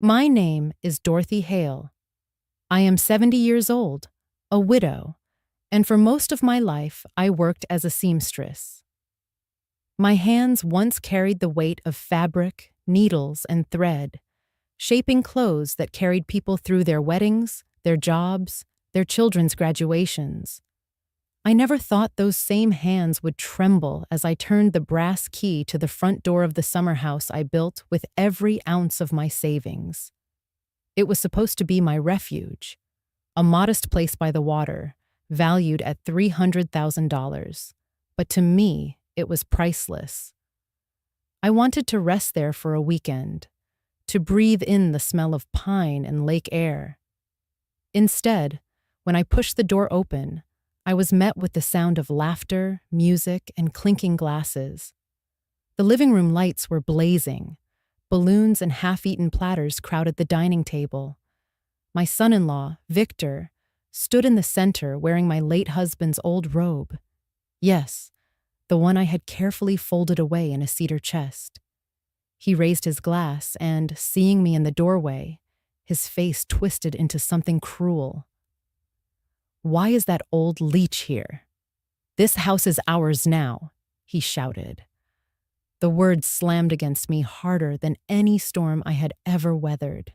My name is Dorothy Hale. I am 70 years old, a widow, and for most of my life I worked as a seamstress. My hands once carried the weight of fabric, needles, and thread, shaping clothes that carried people through their weddings, their jobs, their children's graduations. I never thought those same hands would tremble as I turned the brass key to the front door of the summer house I built with every ounce of my savings. It was supposed to be my refuge, a modest place by the water, valued at $300,000. But to me, it was priceless. I wanted to rest there for a weekend, to breathe in the smell of pine and lake air. Instead, when I pushed the door open, I was met with the sound of laughter, music, and clinking glasses. The living room lights were blazing. Balloons and half-eaten platters crowded the dining table. My son-in-law, Victor, stood in the center wearing my late husband's old robe. Yes, the one I had carefully folded away in a cedar chest. He raised his glass and, seeing me in the doorway, his face twisted into something cruel. "Why is that old leech here? This house is ours now," he shouted. The words slammed against me harder than any storm I had ever weathered.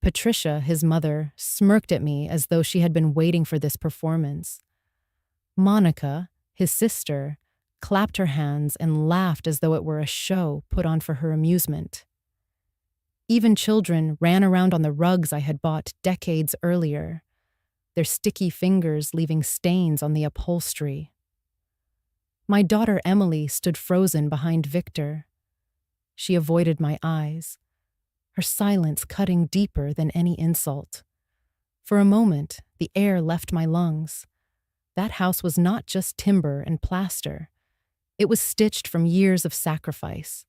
Patricia, his mother, smirked at me as though she had been waiting for this performance. Monica, his sister, clapped her hands and laughed as though it were a show put on for her amusement. Even children ran around on the rugs I had bought decades earlier, their sticky fingers leaving stains on the upholstery. My daughter Emily stood frozen behind Victor. She avoided my eyes, her silence cutting deeper than any insult. For a moment, the air left my lungs. That house was not just timber and plaster. It was stitched from years of sacrifice.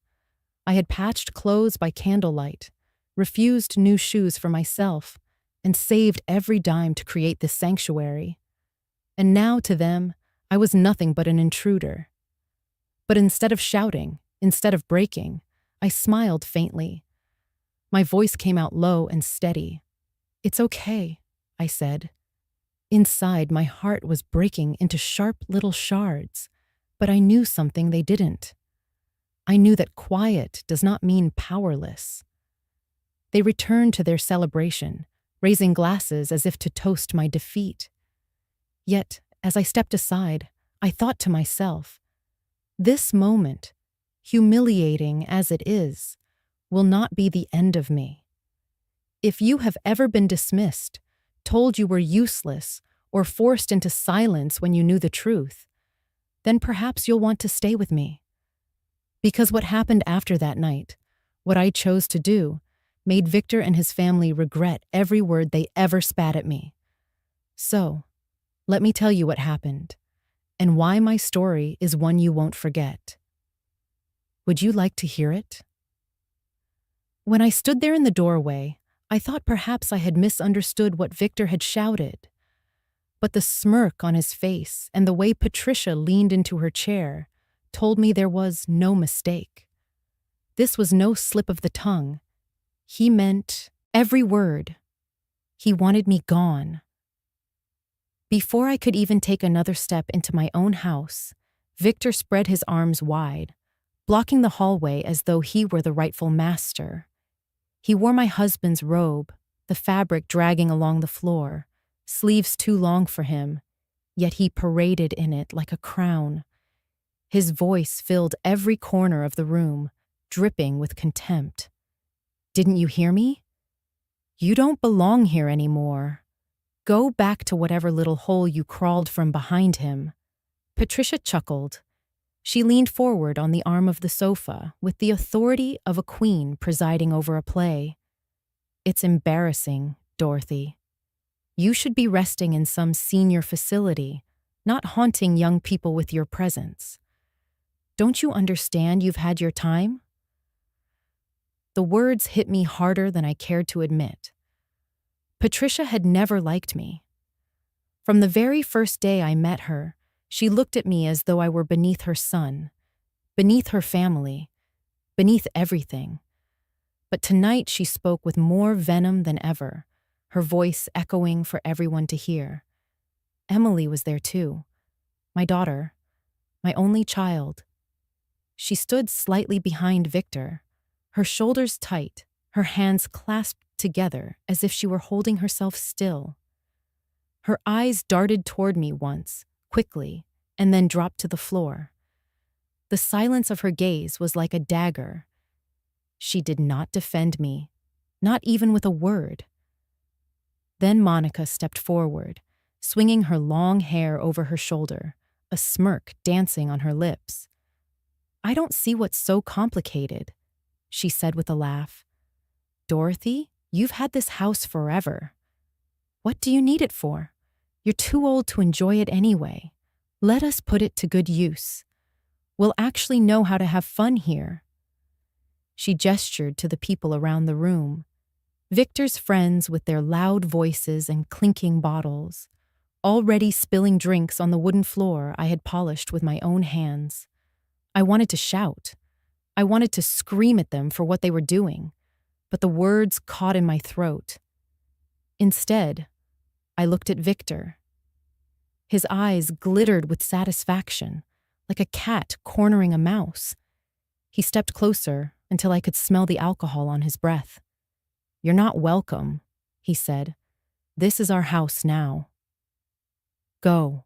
I had patched clothes by candlelight, refused new shoes for myself, and saved every dime to create this sanctuary. And now, to them, I was nothing but an intruder. But instead of shouting, instead of breaking, I smiled faintly. My voice came out low and steady. "It's okay," I said. Inside, my heart was breaking into sharp little shards, but I knew something they didn't. I knew that quiet does not mean powerless. They returned to their celebration, raising glasses as if to toast my defeat. Yet, as I stepped aside, I thought to myself, this moment, humiliating as it is, will not be the end of me. If you have ever been dismissed, told you were useless, or forced into silence when you knew the truth, then perhaps you'll want to stay with me. Because what happened after that night, what I chose to do, made Victor and his family regret every word they ever spat at me. So, let me tell you what happened, and why my story is one you won't forget. Would you like to hear it? When I stood there in the doorway, I thought perhaps I had misunderstood what Victor had shouted. But the smirk on his face and the way Patricia leaned into her chair told me there was no mistake. This was no slip of the tongue. He meant every word. He wanted me gone. Before I could even take another step into my own house, Victor spread his arms wide, blocking the hallway as though he were the rightful master. He wore my husband's robe, the fabric dragging along the floor, sleeves too long for him, yet he paraded in it like a crown. His voice filled every corner of the room, dripping with contempt. "Didn't you hear me? You don't belong here anymore. Go back to whatever little hole you crawled from behind him." Patricia chuckled. She leaned forward on the arm of the sofa with the authority of a queen presiding over a play. "It's embarrassing, Dorothy. You should be resting in some senior facility, not haunting young people with your presence. Don't you understand you've had your time?" The words hit me harder than I cared to admit. Patricia had never liked me. From the very first day I met her, she looked at me as though I were beneath her son, beneath her family, beneath everything. But tonight she spoke with more venom than ever, her voice echoing for everyone to hear. Emily was there too, my daughter, my only child. She stood slightly behind Victor, her shoulders tight, her hands clasped together as if she were holding herself still. Her eyes darted toward me once, quickly, and then dropped to the floor. The silence of her gaze was like a dagger. She did not defend me, not even with a word. Then Monica stepped forward, swinging her long hair over her shoulder, a smirk dancing on her lips. "I don't see what's so complicated," she said with a laugh. "Dorothy, you've had this house forever. What do you need it for? You're too old to enjoy it anyway. Let us put it to good use. We'll actually know how to have fun here." She gestured to the people around the room. Victor's friends with their loud voices and clinking bottles, already spilling drinks on the wooden floor I had polished with my own hands. I wanted to shout. I wanted to scream at them for what they were doing, but the words caught in my throat. Instead, I looked at Victor. His eyes glittered with satisfaction, like a cat cornering a mouse. He stepped closer until I could smell the alcohol on his breath. "You're not welcome," he said. "This is our house now. Go."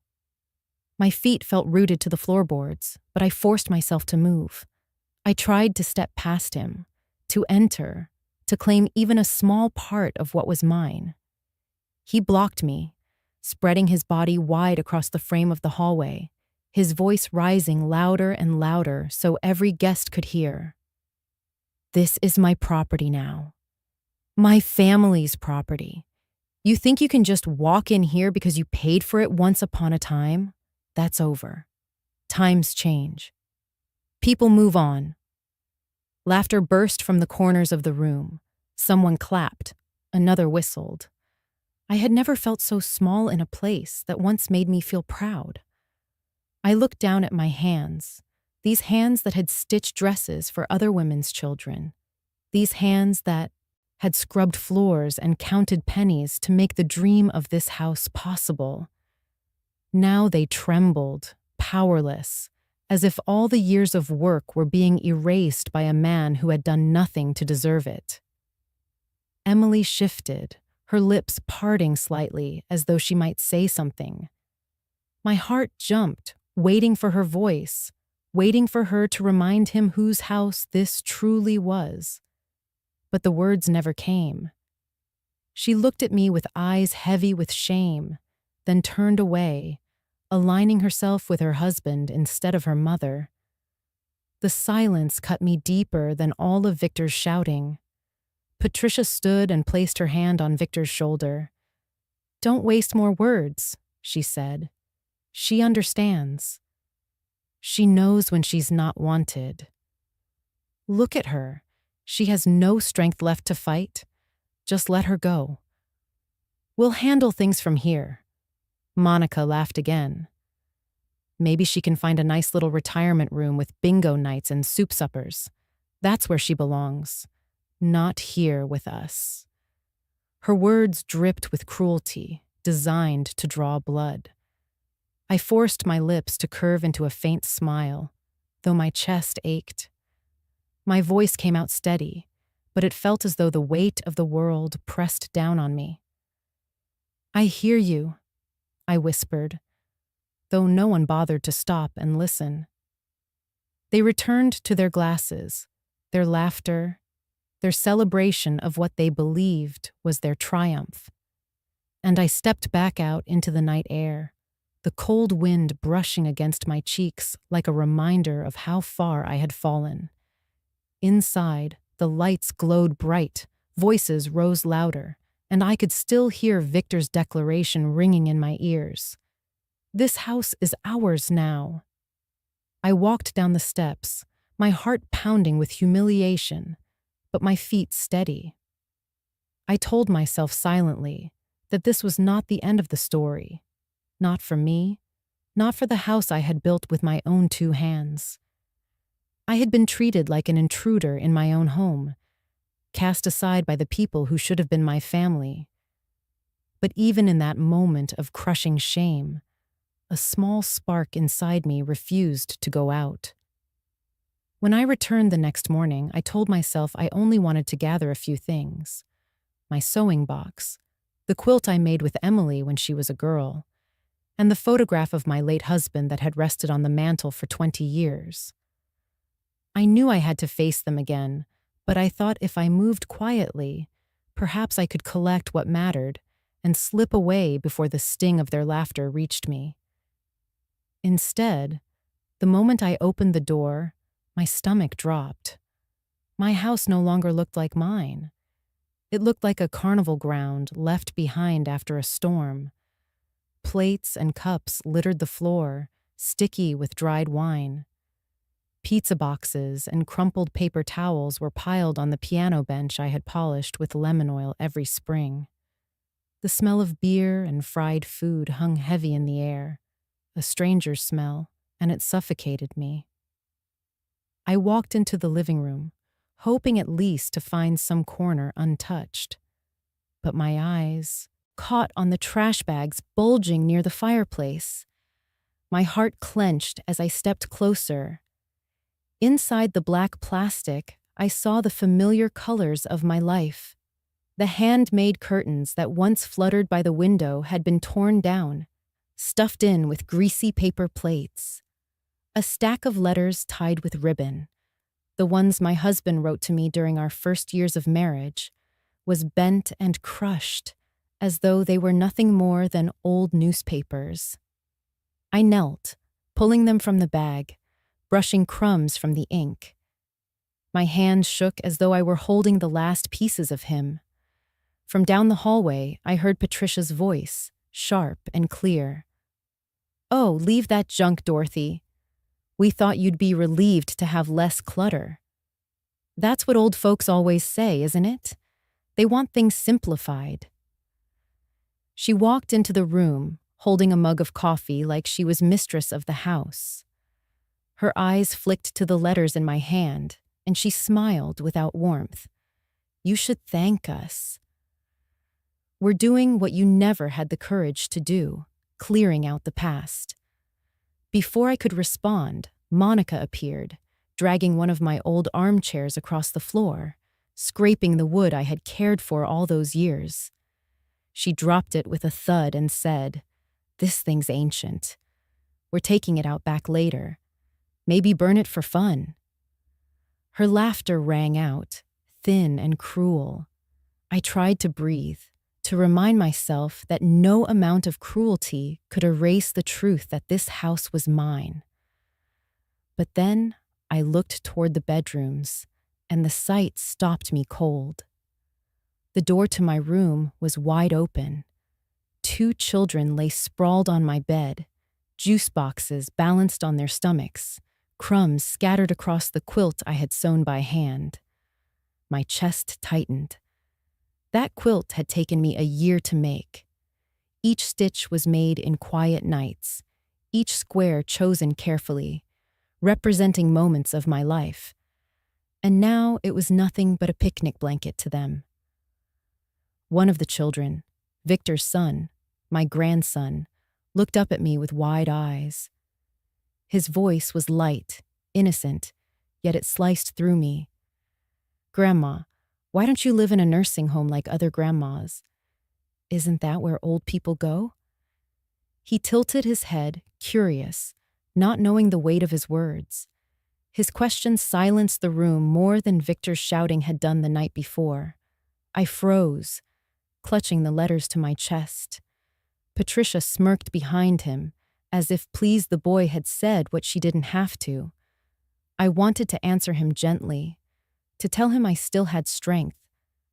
My feet felt rooted to the floorboards, but I forced myself to move. I tried to step past him, to enter, to claim even a small part of what was mine. He blocked me, spreading his body wide across the frame of the hallway, his voice rising louder and louder so every guest could hear. "This is my property now. My family's property. You think you can just walk in here because you paid for it once upon a time? That's over. Times change. People move on." Laughter burst from the corners of the room. Someone clapped. Another whistled. I had never felt so small in a place that once made me feel proud. I looked down at my hands, these hands that had stitched dresses for other women's children, these hands that had scrubbed floors and counted pennies to make the dream of this house possible. Now they trembled, powerless, as if all the years of work were being erased by a man who had done nothing to deserve it. Emily shifted, her lips parting slightly as though she might say something. My heart jumped, waiting for her voice, waiting for her to remind him whose house this truly was. But the words never came. She looked at me with eyes heavy with shame, then turned away, aligning herself with her husband instead of her mother. The silence cut me deeper than all of Victor's shouting. Patricia stood and placed her hand on Victor's shoulder. "Don't waste more words," she said. "She understands. She knows when she's not wanted. Look at her. She has no strength left to fight. Just let her go. We'll handle things from here." Monica laughed again. "Maybe she can find a nice little retirement room with bingo nights and soup suppers. That's where she belongs. Not here with us." Her words dripped with cruelty, designed to draw blood. I forced my lips to curve into a faint smile, though my chest ached. My voice came out steady, but it felt as though the weight of the world pressed down on me. "I hear you," I whispered, though no one bothered to stop and listen. They returned to their glasses, their laughter, their celebration of what they believed was their triumph. And I stepped back out into the night air, the cold wind brushing against my cheeks like a reminder of how far I had fallen. Inside, the lights glowed bright, voices rose louder, and I could still hear Victor's declaration ringing in my ears. "This house is ours now." I walked down the steps, my heart pounding with humiliation, but my feet steady. I told myself silently that this was not the end of the story. Not for me, not for the house I had built with my own two hands. I had been treated like an intruder in my own home, cast aside by the people who should have been my family. But even in that moment of crushing shame, a small spark inside me refused to go out. When I returned the next morning, I told myself I only wanted to gather a few things: my sewing box, the quilt I made with Emily when she was a girl, and the photograph of my late husband that had rested on the mantel for 20 years. I knew I had to face them again, but I thought if I moved quietly, perhaps I could collect what mattered and slip away before the sting of their laughter reached me. Instead, the moment I opened the door, my stomach dropped. My house no longer looked like mine. It looked like a carnival ground left behind after a storm. Plates and cups littered the floor, sticky with dried wine. Pizza boxes and crumpled paper towels were piled on the piano bench I had polished with lemon oil every spring. The smell of beer and fried food hung heavy in the air, a stranger's smell, and it suffocated me. I walked into the living room, hoping at least to find some corner untouched. But my eyes caught on the trash bags bulging near the fireplace. My heart clenched as I stepped closer. Inside the black plastic, I saw the familiar colors of my life. The handmade curtains that once fluttered by the window had been torn down, stuffed in with greasy paper plates. A stack of letters tied with ribbon, the ones my husband wrote to me during our first years of marriage, was bent and crushed, as though they were nothing more than old newspapers. I knelt, pulling them from the bag, brushing crumbs from the ink. My hands shook as though I were holding the last pieces of him. From down the hallway, I heard Patricia's voice, sharp and clear. "Oh, leave that junk, Dorothy. We thought you'd be relieved to have less clutter." That's what old folks always say, isn't it? They want things simplified. She walked into the room, holding a mug of coffee like she was mistress of the house. Her eyes flicked to the letters in my hand, and she smiled without warmth. "You should thank us. We're doing what you never had the courage to do, clearing out the past." Before I could respond, Monica appeared, dragging one of my old armchairs across the floor, scraping the wood I had cared for all those years. She dropped it with a thud and said, "This thing's ancient. We're taking it out back later. Maybe burn it for fun." Her laughter rang out, thin and cruel. I tried to breathe, to remind myself that no amount of cruelty could erase the truth that this house was mine. But then I looked toward the bedrooms, and the sight stopped me cold. The door to my room was wide open. 2 children lay sprawled on my bed, juice boxes balanced on their stomachs, crumbs scattered across the quilt I had sewn by hand. My chest tightened. That quilt had taken me a year to make. Each stitch was made in quiet nights, each square chosen carefully, representing moments of my life. And now it was nothing but a picnic blanket to them. One of the children, Victor's son, my grandson, looked up at me with wide eyes. His voice was light, innocent, yet it sliced through me. "Grandma, why don't you live in a nursing home like other grandmas? Isn't that where old people go?" He tilted his head, curious, not knowing the weight of his words. His question silenced the room more than Victor's shouting had done the night before. I froze, clutching the letters to my chest. Patricia smirked behind him, as if pleased the boy had said what she didn't have to. I wanted to answer him gently, to tell him I still had strength,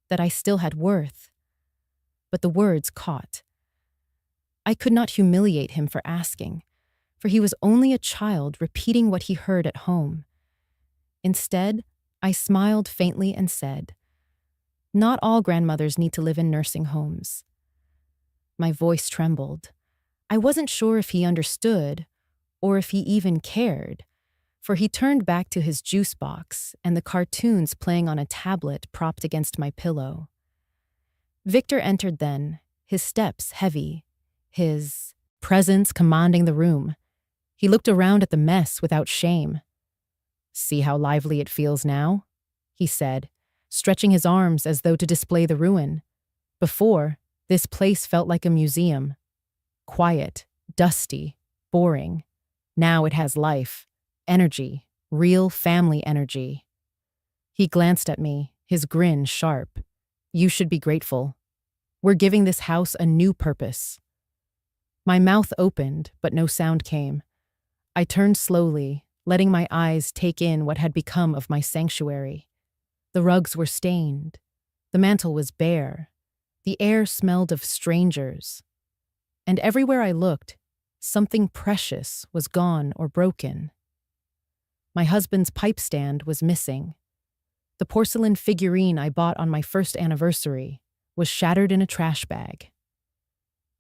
that I still had worth. But the words caught. I could not humiliate him for asking, for he was only a child repeating what he heard at home. Instead, I smiled faintly and said, "Not all grandmothers need to live in nursing homes." My voice trembled. I wasn't sure if he understood, or if he even cared. for he turned back to his juice box and the cartoons playing on a tablet propped against my pillow. Victor entered then, his steps heavy, his presence commanding the room. He looked around at the mess without shame. "See how lively it feels now?" he said, stretching his arms as though to display the ruin. Before, this place felt like a museum. Quiet, dusty, boring. Now it has life, energy, real family energy. He glanced at me, his grin sharp. "You should be grateful. We're giving this house a new purpose." My mouth opened, but no sound came. I turned slowly, letting my eyes take in what had become of my sanctuary. The rugs were stained. The mantel was bare. The air smelled of strangers. And everywhere I looked, something precious was gone or broken. My husband's pipe stand was missing. The porcelain figurine I bought on my first anniversary was shattered in a trash bag.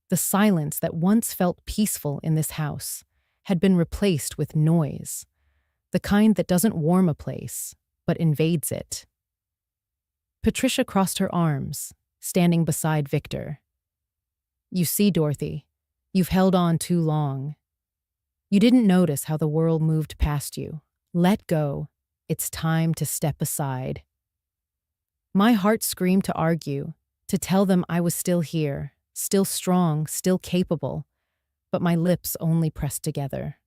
The silence that once felt peaceful in this house had been replaced with noise, the kind that doesn't warm a place, but invades it. Patricia crossed her arms, standing beside Victor. "You see, Dorothy, you've held on too long. You didn't notice how the world moved past you. Let go. It's time to step aside." My heart screamed to argue, to tell them I was still here, still strong, still capable, but my lips only pressed together.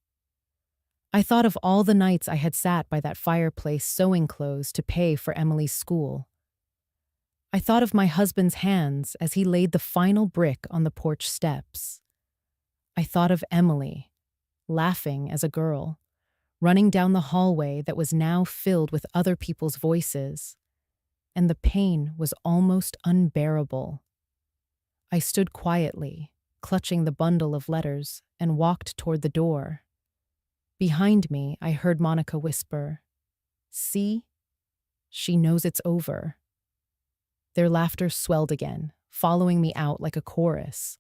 I thought of all the nights I had sat by that fireplace sewing clothes to pay for Emily's school. I thought of my husband's hands as he laid the final brick on the porch steps. I thought of Emily, laughing as a girl, running down the hallway that was now filled with other people's voices, and the pain was almost unbearable. I stood quietly, clutching the bundle of letters, and walked toward the door. Behind me, I heard Monica whisper, "See? She knows it's over." Their laughter swelled again, following me out like a chorus.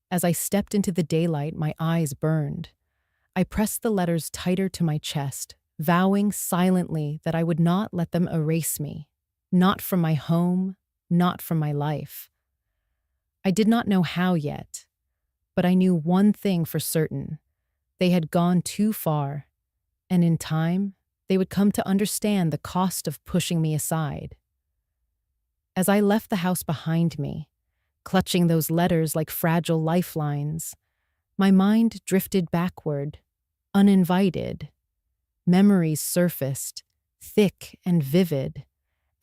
As I stepped into the daylight, my eyes burned. I pressed the letters tighter to my chest, vowing silently that I would not let them erase me, not from my home, not from my life. I did not know how yet, but I knew one thing for certain. They had gone too far, and in time, they would come to understand the cost of pushing me aside. As I left the house behind me, clutching those letters like fragile lifelines, my mind drifted backward, uninvited. Memories surfaced, thick and vivid,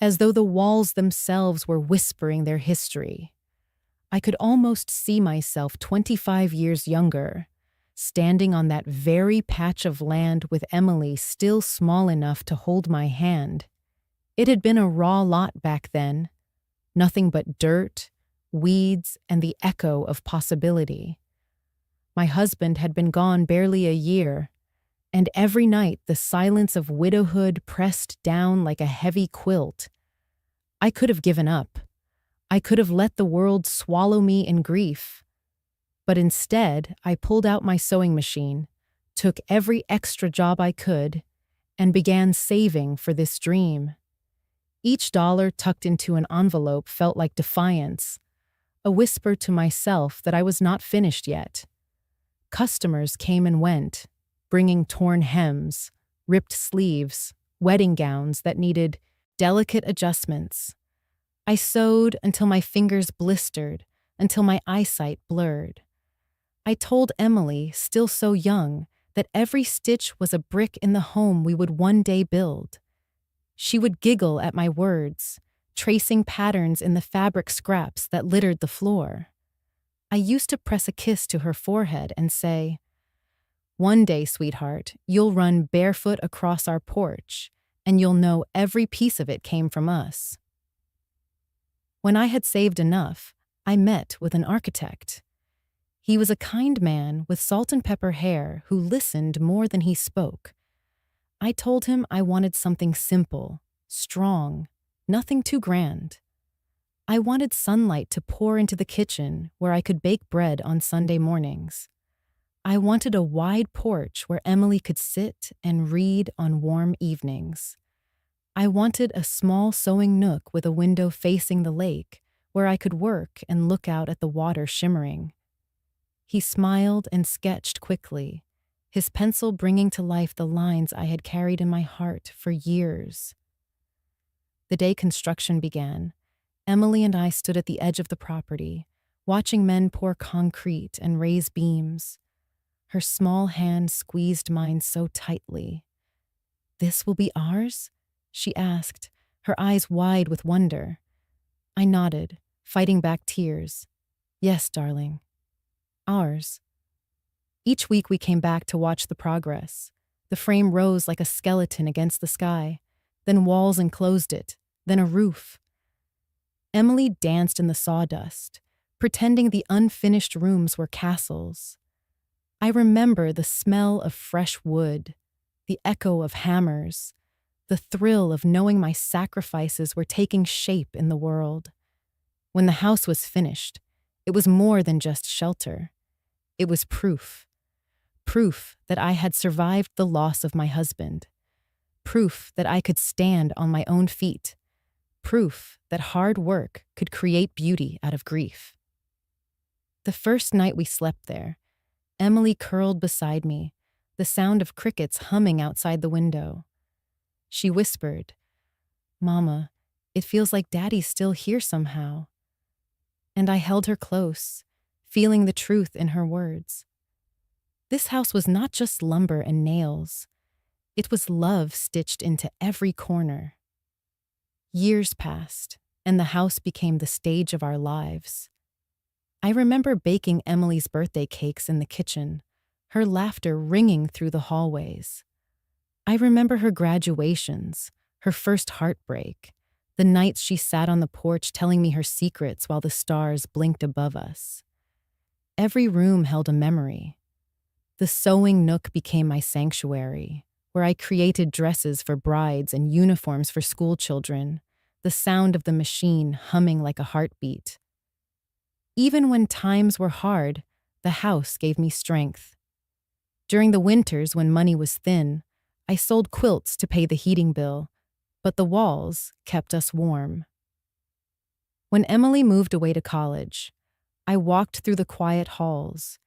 as though the walls themselves were whispering their history. I could almost see myself 25 years younger, standing on that very patch of land with Emily still small enough to hold my hand. It had been a raw lot back then, nothing but dirt, weeds, and the echo of possibility. My husband had been gone barely a year, and every night the silence of widowhood pressed down like a heavy quilt. I could have given up. I could have let the world swallow me in grief. But instead, I pulled out my sewing machine, took every extra job I could, and began saving for this dream. Each dollar tucked into an envelope felt like defiance, a whisper to myself that I was not finished yet. Customers came and went, bringing torn hems, ripped sleeves, wedding gowns that needed delicate adjustments. I sewed until my fingers blistered, until my eyesight blurred. I told Emily, still so young, that every stitch was a brick in the home we would one day build. She would giggle at my words, tracing patterns in the fabric scraps that littered the floor. I used to press a kiss to her forehead and say, "One day, sweetheart, you'll run barefoot across our porch, and you'll know every piece of it came from us." When I had saved enough, I met with an architect. He was a kind man with salt and pepper hair who listened more than he spoke. I told him I wanted something simple, strong, nothing too grand. I wanted sunlight to pour into the kitchen where I could bake bread on Sunday mornings. I wanted a wide porch where Emily could sit and read on warm evenings. I wanted a small sewing nook with a window facing the lake where I could work and look out at the water shimmering. He smiled and sketched quickly, his pencil bringing to life the lines I had carried in my heart for years. The day construction began, Emily and I stood at the edge of the property, watching men pour concrete and raise beams. Her small hand squeezed mine so tightly. "This will be ours?" she asked, her eyes wide with wonder. I nodded, fighting back tears. "Yes, darling. Ours." Each week we came back to watch the progress. The frame rose like a skeleton against the sky, then walls enclosed it, then a roof. Emily danced in the sawdust, pretending the unfinished rooms were castles. I remember the smell of fresh wood, the echo of hammers, the thrill of knowing my sacrifices were taking shape in the world. When the house was finished, it was more than just shelter. It was proof. Proof that I had survived the loss of my husband. Proof that I could stand on my own feet. Proof that hard work could create beauty out of grief. The first night we slept there, Emily curled beside me, the sound of crickets humming outside the window. She whispered, "Mama, it feels like Daddy's still here somehow." And I held her close, feeling the truth in her words. This house was not just lumber and nails. It was love stitched into every corner. Years passed, and the house became the stage of our lives. I remember baking Emily's birthday cakes in the kitchen, her laughter ringing through the hallways. I remember her graduations, her first heartbreak, the nights she sat on the porch telling me her secrets while the stars blinked above us. Every room held a memory. The sewing nook became my sanctuary, where I created dresses for brides and uniforms for school children, the sound of the machine humming like a heartbeat. Even when times were hard, the house gave me strength. During the winters when money was thin, I sold quilts to pay the heating bill, but the walls kept us warm. When Emily moved away to college, I walked through the quiet halls,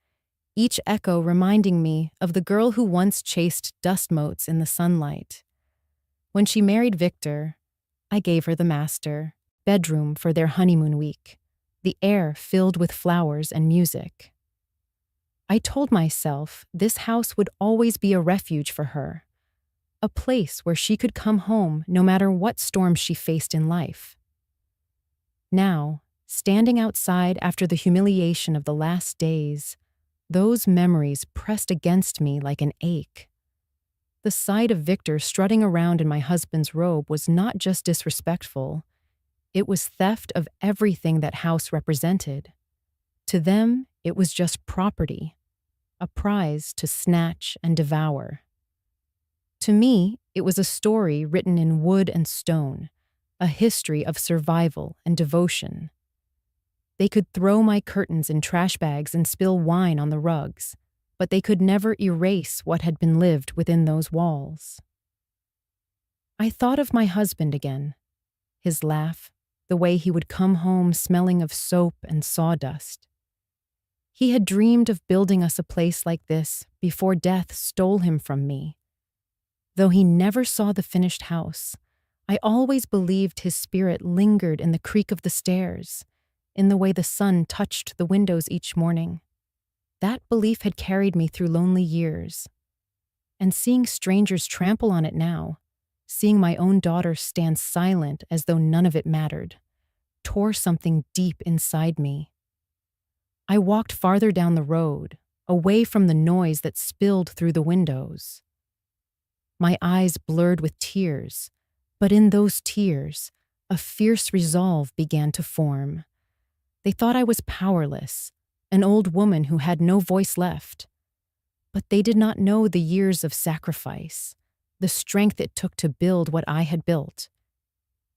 each echo reminding me of the girl who once chased dust motes in the sunlight. When she married Victor, I gave her the master bedroom for their honeymoon week, the air filled with flowers and music. I told myself this house would always be a refuge for her, a place where she could come home no matter what storms she faced in life. Now, standing outside after the humiliation of the last days, those memories pressed against me like an ache. The sight of Victor strutting around in my husband's robe was not just disrespectful, it was theft of everything that house represented. To them, it was just property, a prize to snatch and devour. To me, it was a story written in wood and stone, a history of survival and devotion. They could throw my curtains in trash bags and spill wine on the rugs, but they could never erase what had been lived within those walls. I thought of my husband again, his laugh, the way he would come home smelling of soap and sawdust. He had dreamed of building us a place like this before death stole him from me. Though he never saw the finished house, I always believed his spirit lingered in the creak of the stairs, in the way the sun touched the windows each morning. That belief had carried me through lonely years. And seeing strangers trample on it now, seeing my own daughter stand silent as though none of it mattered, tore something deep inside me. I walked farther down the road, away from the noise that spilled through the windows. My eyes blurred with tears, but in those tears, a fierce resolve began to form. They thought I was powerless, an old woman who had no voice left. But they did not know the years of sacrifice, the strength it took to build what I had built.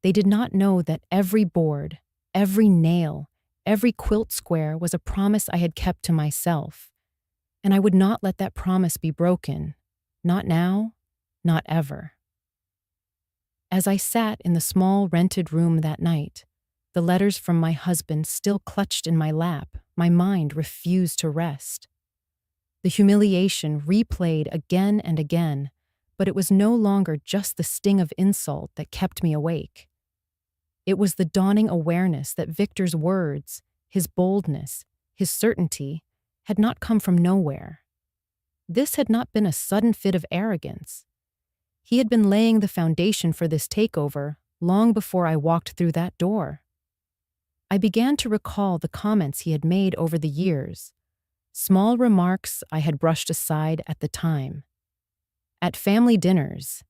They did not know that every board, every nail, every quilt square was a promise I had kept to myself. And I would not let that promise be broken. Not now, not ever. As I sat in the small rented room that night, the letters from my husband still clutched in my lap, my mind refused to rest. The humiliation replayed again and again, but it was no longer just the sting of insult that kept me awake. It was the dawning awareness that Victor's words, his boldness, his certainty, had not come from nowhere. This had not been a sudden fit of arrogance. He had been laying the foundation for this takeover long before I walked through that door. I began to recall the comments he had made over the years, small remarks I had brushed aside at the time. At family dinners,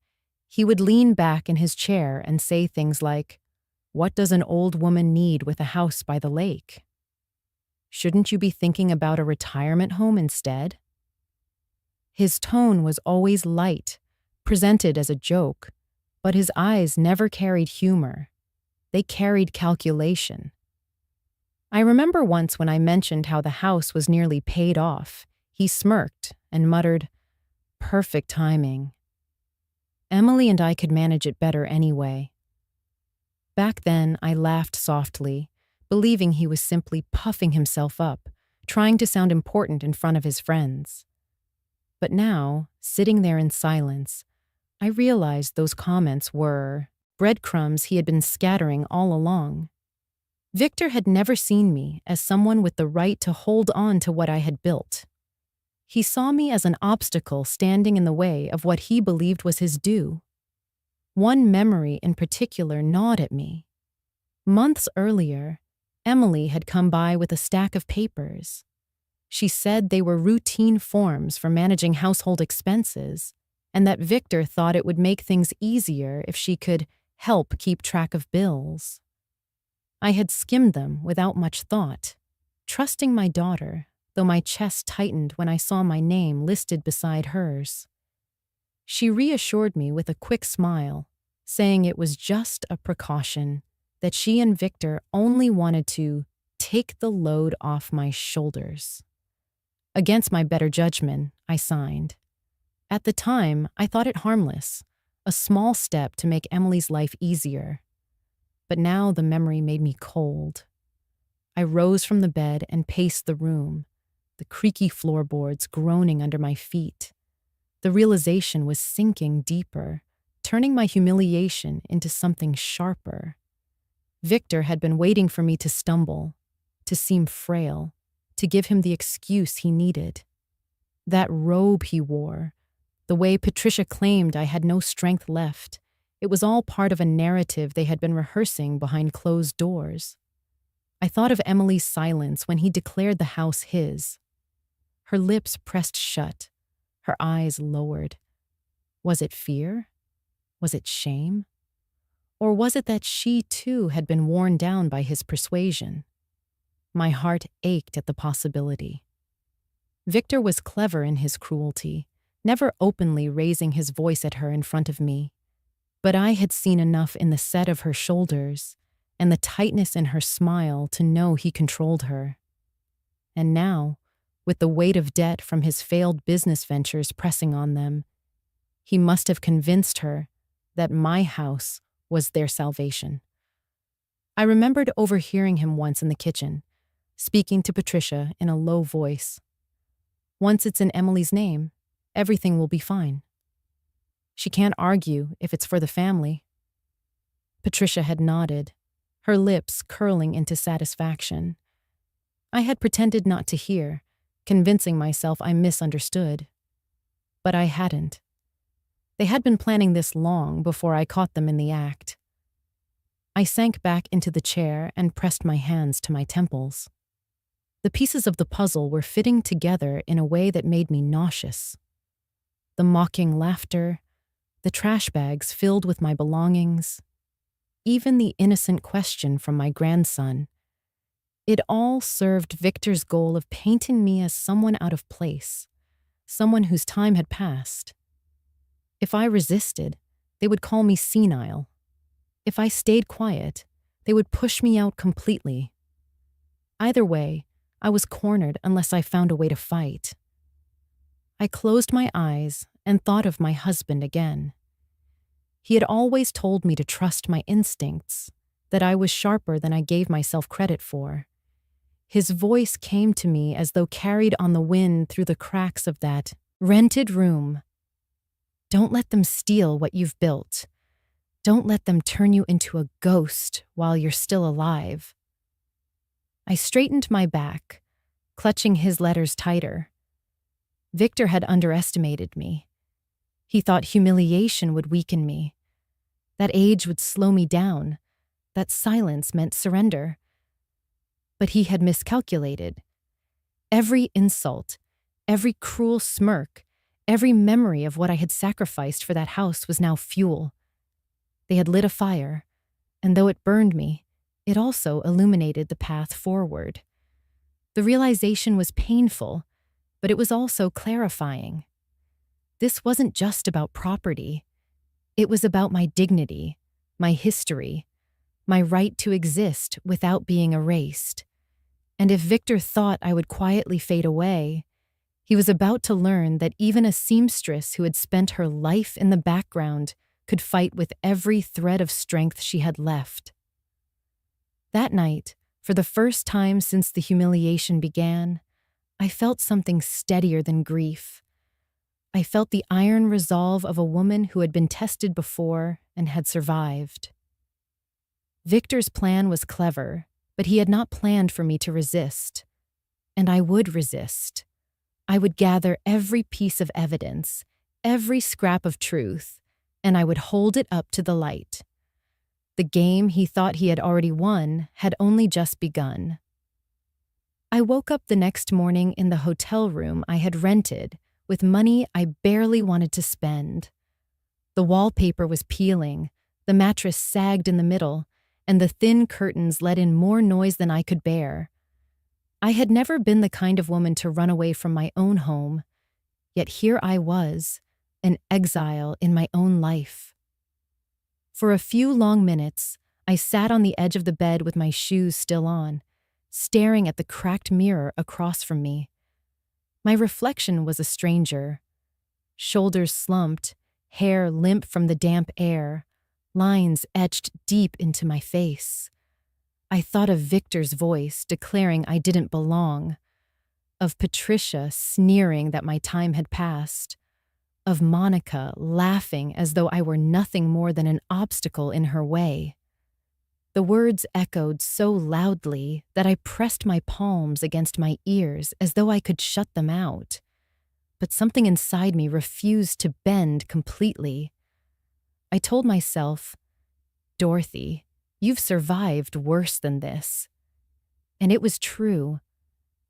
he would lean back in his chair and say things like, "What does an old woman need with a house by the lake? Shouldn't you be thinking about a retirement home instead?" His tone was always light, presented as a joke, but his eyes never carried humor. They carried calculation. I remember once when I mentioned how the house was nearly paid off, he smirked and muttered, "Perfect timing. Emily and I could manage it better anyway." Back then, I laughed softly, believing he was simply puffing himself up, trying to sound important in front of his friends. But now, sitting there in silence, I realized those comments were breadcrumbs he had been scattering all along. Victor had never seen me as someone with the right to hold on to what I had built. He saw me as an obstacle standing in the way of what he believed was his due. One memory in particular gnawed at me. Months earlier, Emily had come by with a stack of papers. She said they were routine forms for managing household expenses, and that Victor thought it would make things easier if she could help keep track of bills. I had skimmed them without much thought, trusting my daughter, though my chest tightened when I saw my name listed beside hers. She reassured me with a quick smile, saying it was just a precaution, that she and Victor only wanted to take the load off my shoulders. Against my better judgment, I signed. At the time, I thought it harmless, a small step to make Emily's life easier. But now the memory made me cold. I rose from the bed and paced the room, the creaky floorboards groaning under my feet. The realization was sinking deeper, turning my humiliation into something sharper. Victor had been waiting for me to stumble, to seem frail, to give him the excuse he needed. That robe he wore, the way Patricia claimed I had no strength left, it was all part of a narrative they had been rehearsing behind closed doors. I thought of Emily's silence when he declared the house his. Her lips pressed shut, her eyes lowered. Was it fear? Was it shame? Or was it that she too had been worn down by his persuasion? My heart ached at the possibility. Victor was clever in his cruelty, never openly raising his voice at her in front of me. But I had seen enough in the set of her shoulders and the tightness in her smile to know he controlled her. And now, with the weight of debt from his failed business ventures pressing on them, he must have convinced her that my house was their salvation. I remembered overhearing him once in the kitchen, speaking to Patricia in a low voice. "Once it's in Emily's name, everything will be fine. She can't argue if it's for the family." Patricia had nodded, her lips curling into satisfaction. I had pretended not to hear, convincing myself I misunderstood. But I hadn't. They had been planning this long before I caught them in the act. I sank back into the chair and pressed my hands to my temples. The pieces of the puzzle were fitting together in a way that made me nauseous. The mocking laughter, the trash bags filled with my belongings, even the innocent question from my grandson. It all served Victor's goal of painting me as someone out of place, someone whose time had passed. If I resisted, they would call me senile. If I stayed quiet, they would push me out completely. Either way, I was cornered unless I found a way to fight. I closed my eyes and thought of my husband again. He had always told me to trust my instincts, that I was sharper than I gave myself credit for. His voice came to me as though carried on the wind through the cracks of that rented room. Don't let them steal what you've built. Don't let them turn you into a ghost while you're still alive. I straightened my back, clutching his letters tighter. Victor had underestimated me. He thought humiliation would weaken me. That age would slow me down. That silence meant surrender. But he had miscalculated. Every insult, every cruel smirk, every memory of what I had sacrificed for that house was now fuel. They had lit a fire, and though it burned me, it also illuminated the path forward. The realization was painful, but it was also clarifying. This wasn't just about property. It was about my dignity, my history, my right to exist without being erased. And if Victor thought I would quietly fade away, he was about to learn that even a seamstress who had spent her life in the background could fight with every thread of strength she had left. That night, for the first time since the humiliation began, I felt something steadier than grief. I felt the iron resolve of a woman who had been tested before and had survived. Victor's plan was clever, but he had not planned for me to resist. And I would resist. I would gather every piece of evidence, every scrap of truth, and I would hold it up to the light. The game he thought he had already won had only just begun. I woke up the next morning in the hotel room I had rented with money I barely wanted to spend. The wallpaper was peeling, the mattress sagged in the middle, and the thin curtains let in more noise than I could bear. I had never been the kind of woman to run away from my own home, yet here I was, an exile in my own life. For a few long minutes, I sat on the edge of the bed with my shoes still on, staring at the cracked mirror across from me. My reflection was a stranger. Shoulders slumped, hair limp from the damp air, lines etched deep into my face. I thought of Victor's voice declaring I didn't belong, of Patricia sneering that my time had passed, of Monica laughing as though I were nothing more than an obstacle in her way. The words echoed so loudly that I pressed my palms against my ears as though I could shut them out. But something inside me refused to bend completely. I told myself, Dorothy, you've survived worse than this. And it was true.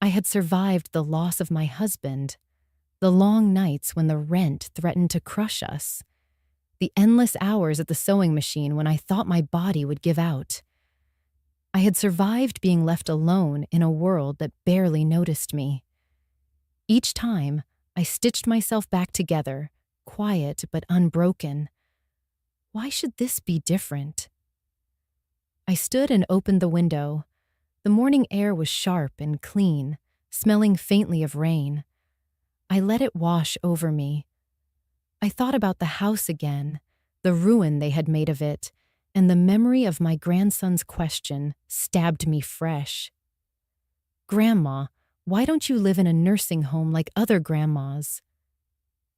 I had survived the loss of my husband, the long nights when the rent threatened to crush us, the endless hours at the sewing machine when I thought my body would give out. I had survived being left alone in a world that barely noticed me. Each time, I stitched myself back together, quiet but unbroken. Why should this be different? I stood and opened the window. The morning air was sharp and clean, smelling faintly of rain. I let it wash over me. I thought about the house again, the ruin they had made of it, and the memory of my grandson's question stabbed me fresh. Grandma, why don't you live in a nursing home like other grandmas?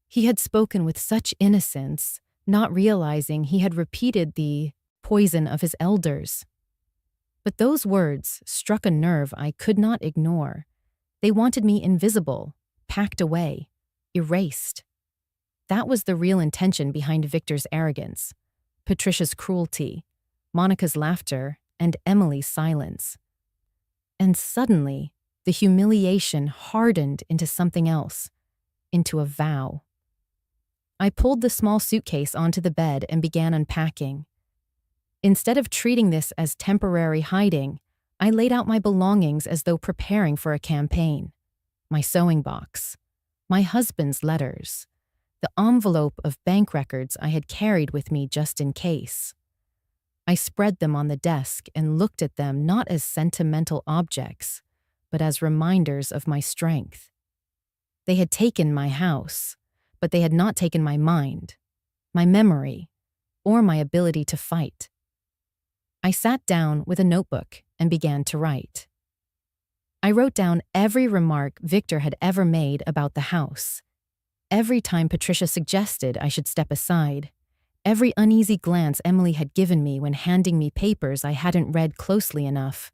He had spoken with such innocence, not realizing he had repeated the poison of his elders. But those words struck a nerve I could not ignore. They wanted me invisible, packed away, erased. That was the real intention behind Victor's arrogance, Patricia's cruelty, Monica's laughter, and Emily's silence. And suddenly, the humiliation hardened into something else, into a vow. I pulled the small suitcase onto the bed and began unpacking. Instead of treating this as temporary hiding, I laid out my belongings as though preparing for a campaign. My sewing box, my husband's letters, the envelope of bank records I had carried with me just in case. I spread them on the desk and looked at them not as sentimental objects, but as reminders of my strength. They had taken my house, but they had not taken my mind, my memory, or my ability to fight. I sat down with a notebook and began to write. I wrote down every remark Victor had ever made about the house, every time Patricia suggested I should step aside, every uneasy glance Emily had given me when handing me papers I hadn't read closely enough.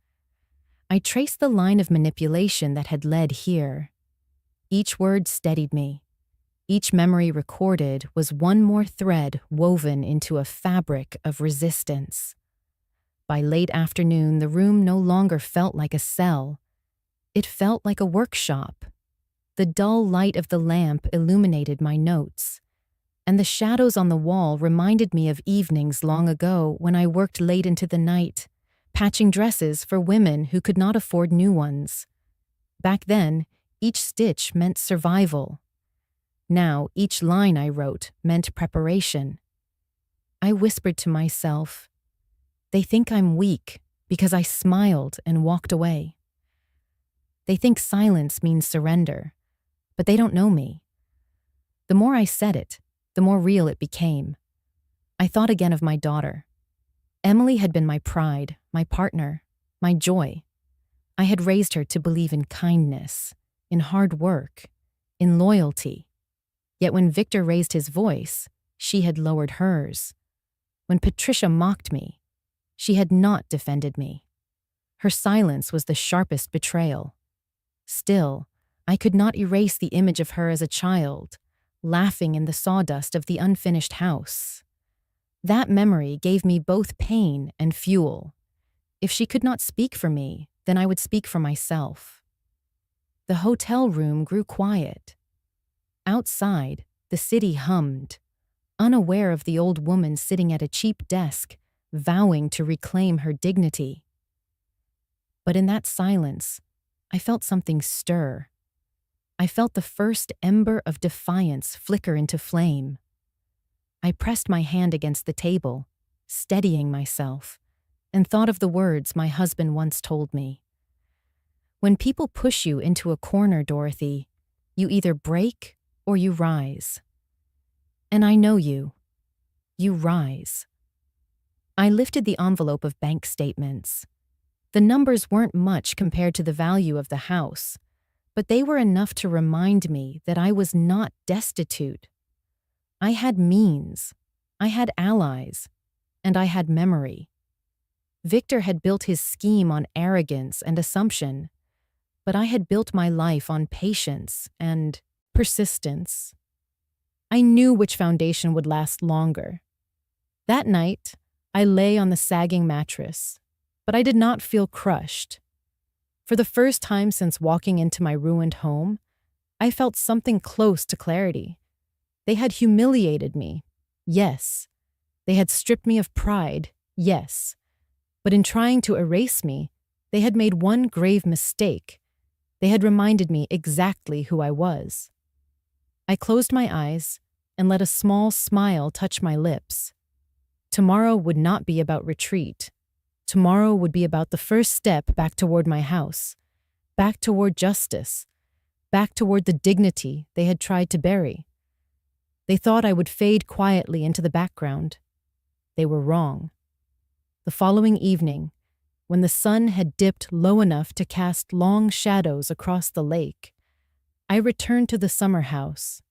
I traced the line of manipulation that had led here. Each word steadied me. Each memory recorded was one more thread woven into a fabric of resistance. By late afternoon, the room no longer felt like a cell. It felt like a workshop. The dull light of the lamp illuminated my notes, and the shadows on the wall reminded me of evenings long ago when I worked late into the night, patching dresses for women who could not afford new ones. Back then, each stitch meant survival. Now, each line I wrote meant preparation. I whispered to myself, "They think I'm weak because I smiled and walked away. They think silence means surrender, but they don't know me." The more I said it, the more real it became. I thought again of my daughter. Emily had been my pride, my partner, my joy. I had raised her to believe in kindness, in hard work, in loyalty. Yet when Victor raised his voice, she had lowered hers. When Patricia mocked me, she had not defended me. Her silence was the sharpest betrayal. Still, I could not erase the image of her as a child, laughing in the sawdust of the unfinished house. That memory gave me both pain and fuel. If she could not speak for me, then I would speak for myself. The hotel room grew quiet. Outside, the city hummed, unaware of the old woman sitting at a cheap desk, vowing to reclaim her dignity. But in that silence, I felt something stir. I felt the first ember of defiance flicker into flame. I pressed my hand against the table, steadying myself, and thought of the words my husband once told me. "When people push you into a corner, Dorothy, you either break or you rise. And I know you. You rise." I lifted the envelope of bank statements. The numbers weren't much compared to the value of the house, but they were enough to remind me that I was not destitute. I had means, I had allies, and I had memory. Victor had built his scheme on arrogance and assumption, but I had built my life on patience and persistence. I knew which foundation would last longer. That night, I lay on the sagging mattress, but I did not feel crushed. For the first time since walking into my ruined home, I felt something close to clarity. They had humiliated me, yes. They had stripped me of pride, yes. But in trying to erase me, they had made one grave mistake. They had reminded me exactly who I was. I closed my eyes and let a small smile touch my lips. Tomorrow would not be about retreat. Tomorrow would be about the first step back toward my house, back toward justice, back toward the dignity they had tried to bury. They thought I would fade quietly into the background. They were wrong. The following evening, when the sun had dipped low enough to cast long shadows across the lake, I returned to the summer house.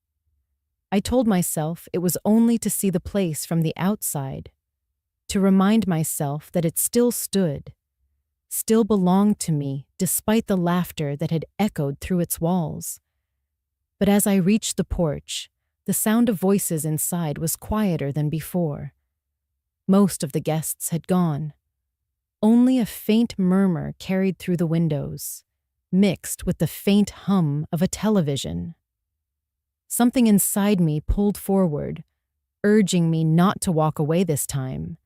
I told myself it was only to see the place from the outside, to remind myself that it still stood, still belonged to me despite the laughter that had echoed through its walls. But as I reached the porch, the sound of voices inside was quieter than before. Most of the guests had gone. Only a faint murmur carried through the windows, mixed with the faint hum of a television. Something inside me pulled forward, urging me not to walk away this time.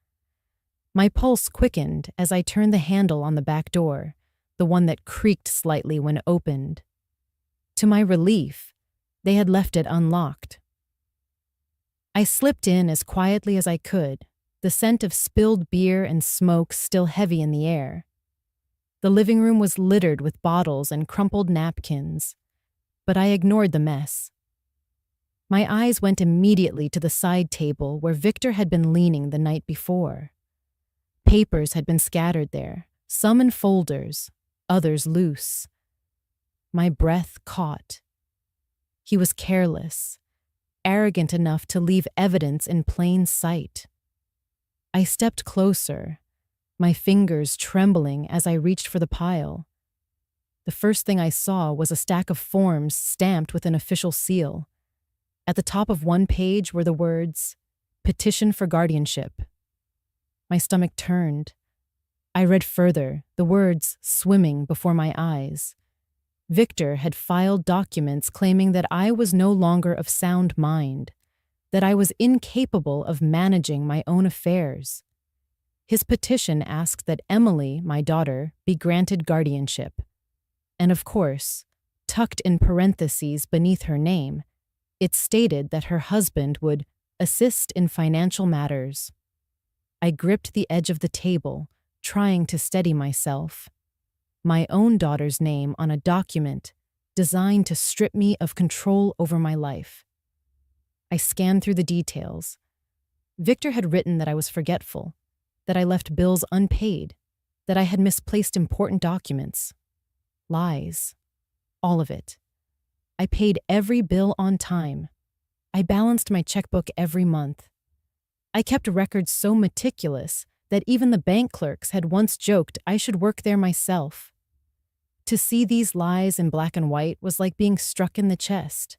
My pulse quickened as I turned the handle on the back door, the one that creaked slightly when opened. To my relief, they had left it unlocked. I slipped in as quietly as I could, the scent of spilled beer and smoke still heavy in the air. The living room was littered with bottles and crumpled napkins. but I ignored the mess. My eyes went immediately to the side table where Victor had been leaning the night before. Papers had been scattered there, some in folders, others loose. My breath caught. He was careless, arrogant enough to leave evidence in plain sight. I stepped closer, my fingers trembling as I reached for the pile. The first thing I saw was a stack of forms stamped with an official seal. At the top of one page were the words, "Petition for Guardianship." My stomach turned. I read further, the words swimming before my eyes. Victor had filed documents claiming that I was no longer of sound mind, that I was incapable of managing my own affairs. His petition asked that Emily, my daughter, be granted guardianship. And of course, tucked in parentheses beneath her name, it stated that her husband would assist in financial matters. I gripped the edge of the table, trying to steady myself. My own daughter's name on a document designed to strip me of control over my life. I scanned through the details. Victor had written that I was forgetful, that I left bills unpaid, that I had misplaced important documents. Lies. All of it. I paid every bill on time. I balanced my checkbook every month. I kept records so meticulous that even the bank clerks had once joked I should work there myself. To see these lies in black and white was like being struck in the chest.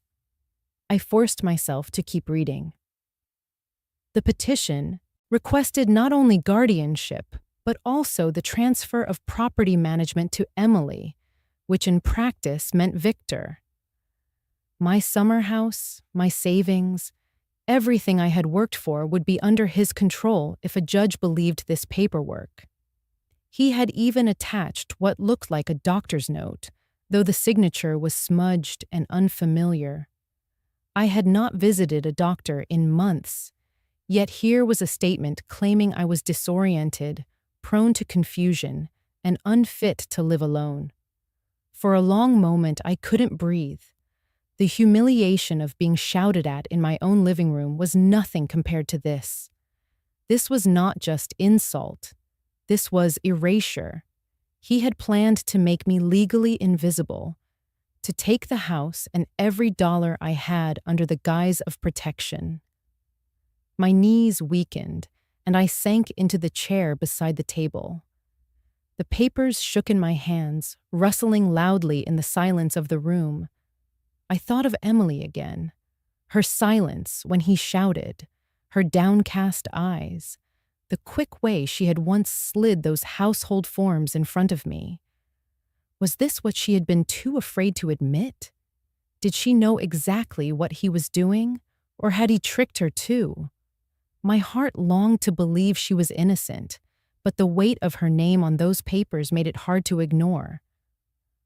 I forced myself to keep reading. The petition requested not only guardianship, but also the transfer of property management to Emily, which in practice meant Victor. My summer house, my savings, everything I had worked for would be under his control if a judge believed this paperwork. He had even attached what looked like a doctor's note, though the signature was smudged and unfamiliar. I had not visited a doctor in months, yet here was a statement claiming I was disoriented, prone to confusion, and unfit to live alone. For a long moment, I couldn't breathe. The humiliation of being shouted at in my own living room was nothing compared to this. This was not just insult. This was erasure. He had planned to make me legally invisible, to take the house and every dollar I had under the guise of protection. My knees weakened, and I sank into the chair beside the table. The papers shook in my hands, rustling loudly in the silence of the room. I thought of Emily again, her silence when he shouted, her downcast eyes, the quick way she had once slid those household forms in front of me. Was this what she had been too afraid to admit? Did she know exactly what he was doing, or had he tricked her too? My heart longed to believe she was innocent, but the weight of her name on those papers made it hard to ignore.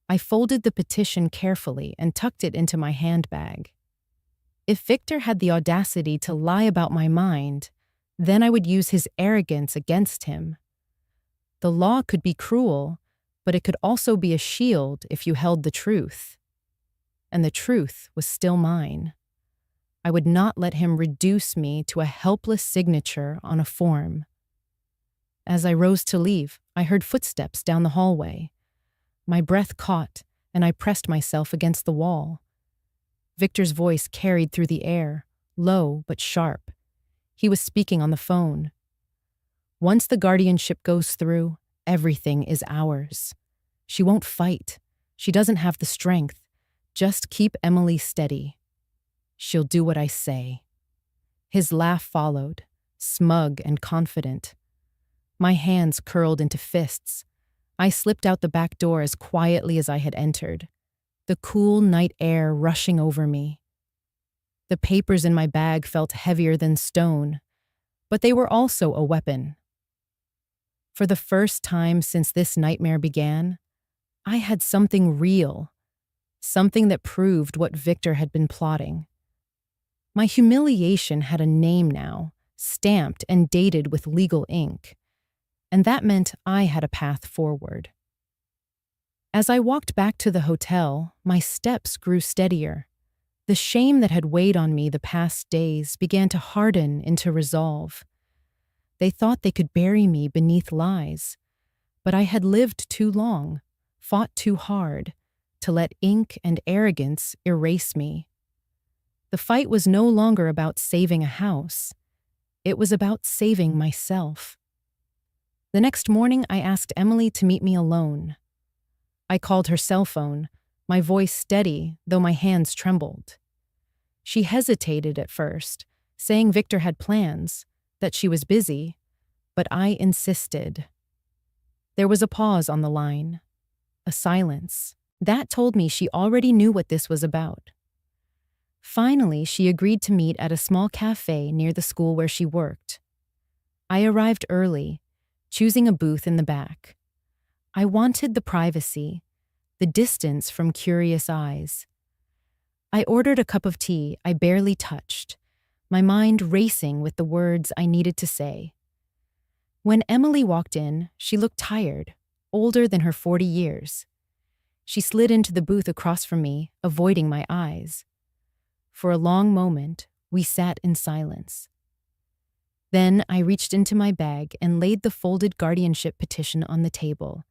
I folded the petition carefully and tucked it into my handbag. If Victor had the audacity to lie about my mind, then I would use his arrogance against him. The law could be cruel, but it could also be a shield if you held the truth. And the truth was still mine. I would not let him reduce me to a helpless signature on a form. As I rose to leave, I heard footsteps down the hallway. My breath caught, and I pressed myself against the wall. Victor's voice carried through the air, low but sharp. He was speaking on the phone. "Once the guardianship goes through, everything is ours. She won't fight. She doesn't have the strength. Just keep Emily steady. She'll do what I say." His laugh followed, smug and confident. My hands curled into fists. I slipped out the back door as quietly as I had entered, the cool night air rushing over me. The papers in my bag felt heavier than stone, but they were also a weapon. For the first time since this nightmare began, I had something real, something that proved what Victor had been plotting. My humiliation had a name now, stamped and dated with legal ink, and that meant I had a path forward. As I walked back to the hotel, my steps grew steadier. The shame that had weighed on me the past days began to harden into resolve. They thought they could bury me beneath lies, but I had lived too long, fought too hard, to let ink and arrogance erase me. The fight was no longer about saving a house. It was about saving myself. The next morning, I asked Emily to meet me alone. I called her cell phone, my voice steady, though my hands trembled. She hesitated at first, saying Victor had plans, that she was busy, but I insisted. There was a pause on the line, a silence. That told me she already knew what this was about. Finally, she agreed to meet at a small cafe near the school where she worked. I arrived early, choosing a booth in the back. I wanted the privacy, the distance from curious eyes. I ordered a cup of tea I barely touched, my mind racing with the words I needed to say. When Emily walked in, she looked tired, older than her 40 years. She slid into the booth across from me, avoiding my eyes. For a long moment, we sat in silence. Then I reached into my bag and laid the folded guardianship petition on the table.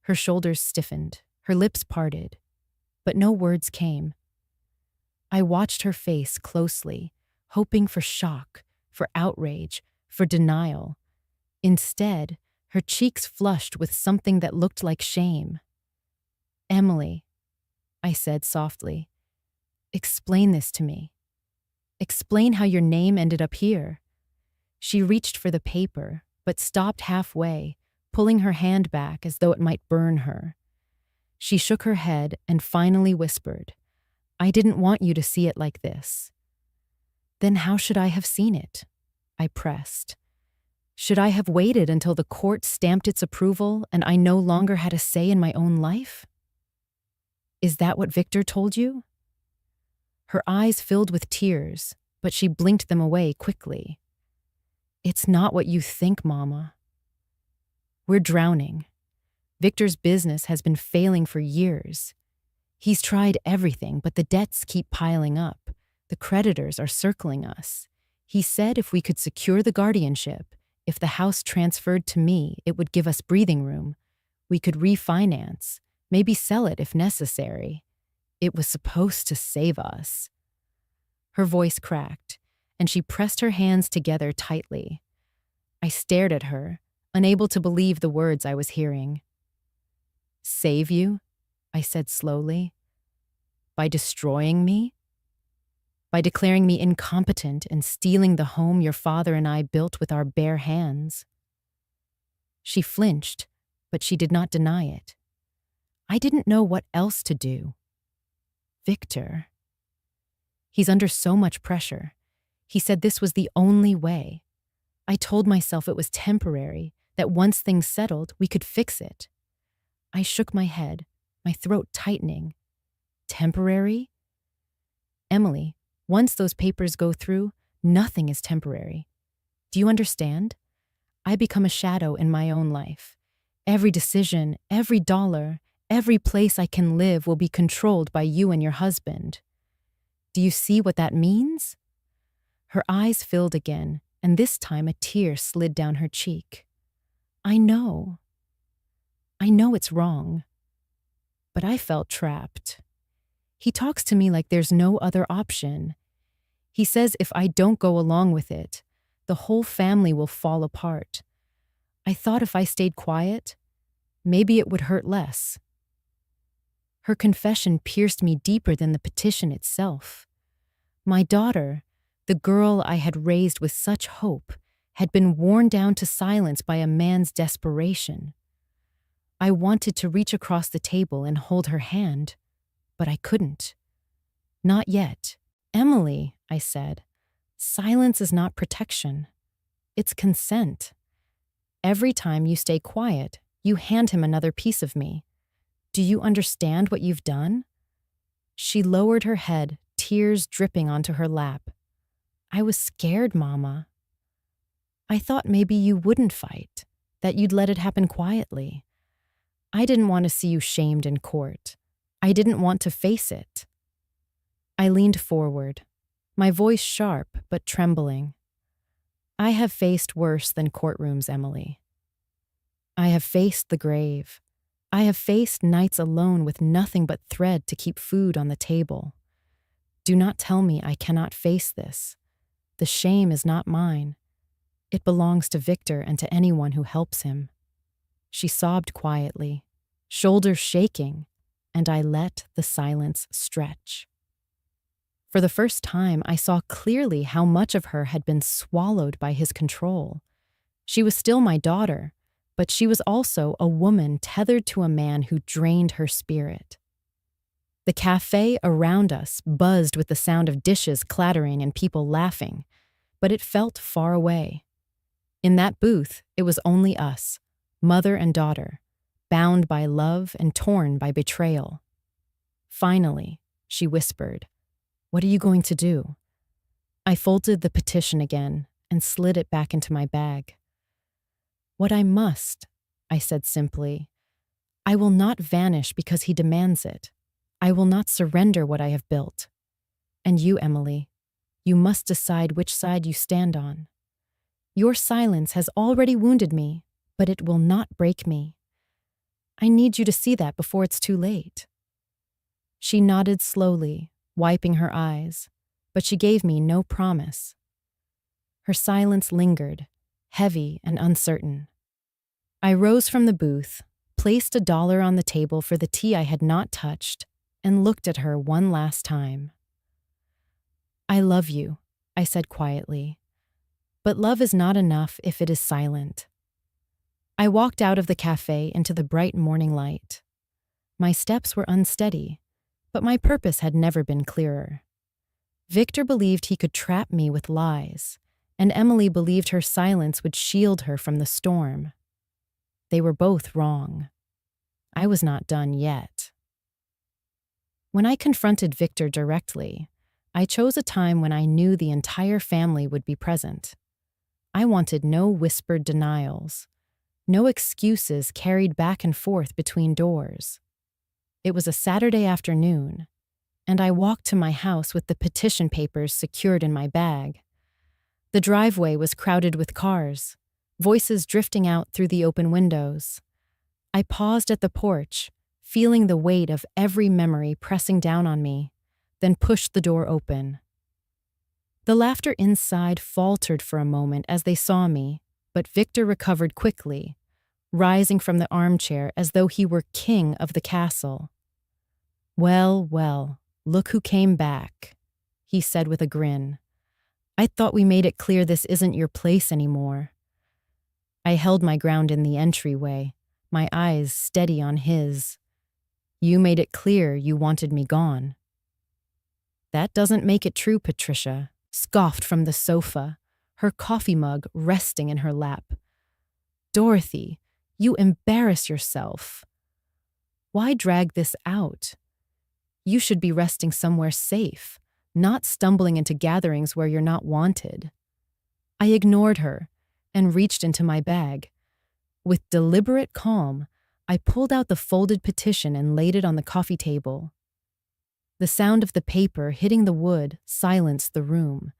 Her shoulders stiffened, her lips parted, but no words came. I watched her face closely, hoping for shock, for outrage, for denial. Instead, her cheeks flushed with something that looked like shame. "Emily," I said softly, "explain this to me. Explain how your name ended up here." She reached for the paper, but stopped halfway, pulling her hand back as though it might burn her. She shook her head and finally whispered, "I didn't want you to see it like this." "Then how should I have seen it?" I pressed. "Should I have waited until the court stamped its approval and I no longer had a say in my own life?" "Is that what Victor told you?" Her eyes filled with tears, but she blinked them away quickly. "It's not what you think, Mama. We're drowning. Victor's business has been failing for years. He's tried everything, but the debts keep piling up. The creditors are circling us. He said if we could secure the guardianship, if the house transferred to me, it would give us breathing room. We could refinance, maybe sell it if necessary. It was supposed to save us." Her voice cracked, and she pressed her hands together tightly. I stared at her, unable to believe the words I was hearing. "Save you?" I said slowly. "By destroying me? By declaring me incompetent and stealing the home your father and I built with our bare hands?" She flinched, but she did not deny it. I didn't know what else to do. Victor. He's under so much pressure. He said this was the only way. I told myself it was temporary, that once things settled, we could fix it. I shook my head, my throat tightening. Temporary? Emily, once those papers go through, nothing is temporary. Do you understand? I become a shadow in my own life. Every decision, every dollar, every place I can live will be controlled by you and your husband. Do you see what that means? Her eyes filled again, and this time a tear slid down her cheek. I know. I know it's wrong. But I felt trapped. He talks to me like there's no other option. He says if I don't go along with it, the whole family will fall apart. I thought if I stayed quiet, maybe it would hurt less. Her confession pierced me deeper than the petition itself. My daughter, the girl I had raised with such hope, had been worn down to silence by a man's desperation. I wanted to reach across the table and hold her hand, but I couldn't. Not yet. "Emily," I said, "silence is not protection. It's consent. Every time you stay quiet, you hand him another piece of me. Do you understand what you've done?" She lowered her head, tears dripping onto her lap. "I was scared, Mama. I thought maybe you wouldn't fight, that you'd let it happen quietly. I didn't want to see you shamed in court. I didn't want to face it. I leaned forward, my voice sharp but trembling. I have faced worse than courtrooms, Emily. I have faced the grave. I have faced nights alone with nothing but thread to keep food on the table. Do not tell me I cannot face this. The shame is not mine. It belongs to Victor and to anyone who helps him. She sobbed quietly, shoulders shaking, and I let the silence stretch. For the first time, I saw clearly how much of her had been swallowed by his control. She was still my daughter, but she was also a woman tethered to a man who drained her spirit. The cafe around us buzzed with the sound of dishes clattering and people laughing, but it felt far away. In that booth, it was only us, mother and daughter, bound by love and torn by betrayal. Finally, she whispered, "What are you going to do?" I folded the petition again and slid it back into my bag. "What I must," I said simply. "I will not vanish because he demands it. I will not surrender what I have built. And you, Emily, you must decide which side you stand on. Your silence has already wounded me, but it will not break me. I need you to see that before it's too late." She nodded slowly, wiping her eyes, but she gave me no promise. Her silence lingered, heavy and uncertain. I rose from the booth, placed $1 on the table for the tea I had not touched, and looked at her one last time. "I love you," I said quietly, "but love is not enough if it is silent." I walked out of the cafe into the bright morning light. My steps were unsteady, but my purpose had never been clearer. Victor believed he could trap me with lies, and Emily believed her silence would shield her from the storm. They were both wrong. I was not done yet. When I confronted Victor directly, I chose a time when I knew the entire family would be present. I wanted no whispered denials, no excuses carried back and forth between doors. It was a Saturday afternoon, and I walked to my house with the petition papers secured in my bag. The driveway was crowded with cars, voices drifting out through the open windows. I paused at the porch, feeling the weight of every memory pressing down on me, then pushed the door open. The laughter inside faltered for a moment as they saw me, but Victor recovered quickly, rising from the armchair as though he were king of the castle. "Well, well, look who came back," he said with a grin. "I thought we made it clear this isn't your place anymore." I held my ground in the entryway, my eyes steady on his. "You made it clear you wanted me gone." "That doesn't make it true," Patricia scoffed from the sofa, her coffee mug resting in her lap. "Dorothy, you embarrass yourself. Why drag this out? You should be resting somewhere safe, not stumbling into gatherings where you're not wanted." I ignored her and reached into my bag. With deliberate calm, I pulled out the folded petition and laid it on the coffee table. The sound of the paper hitting the wood silenced the room.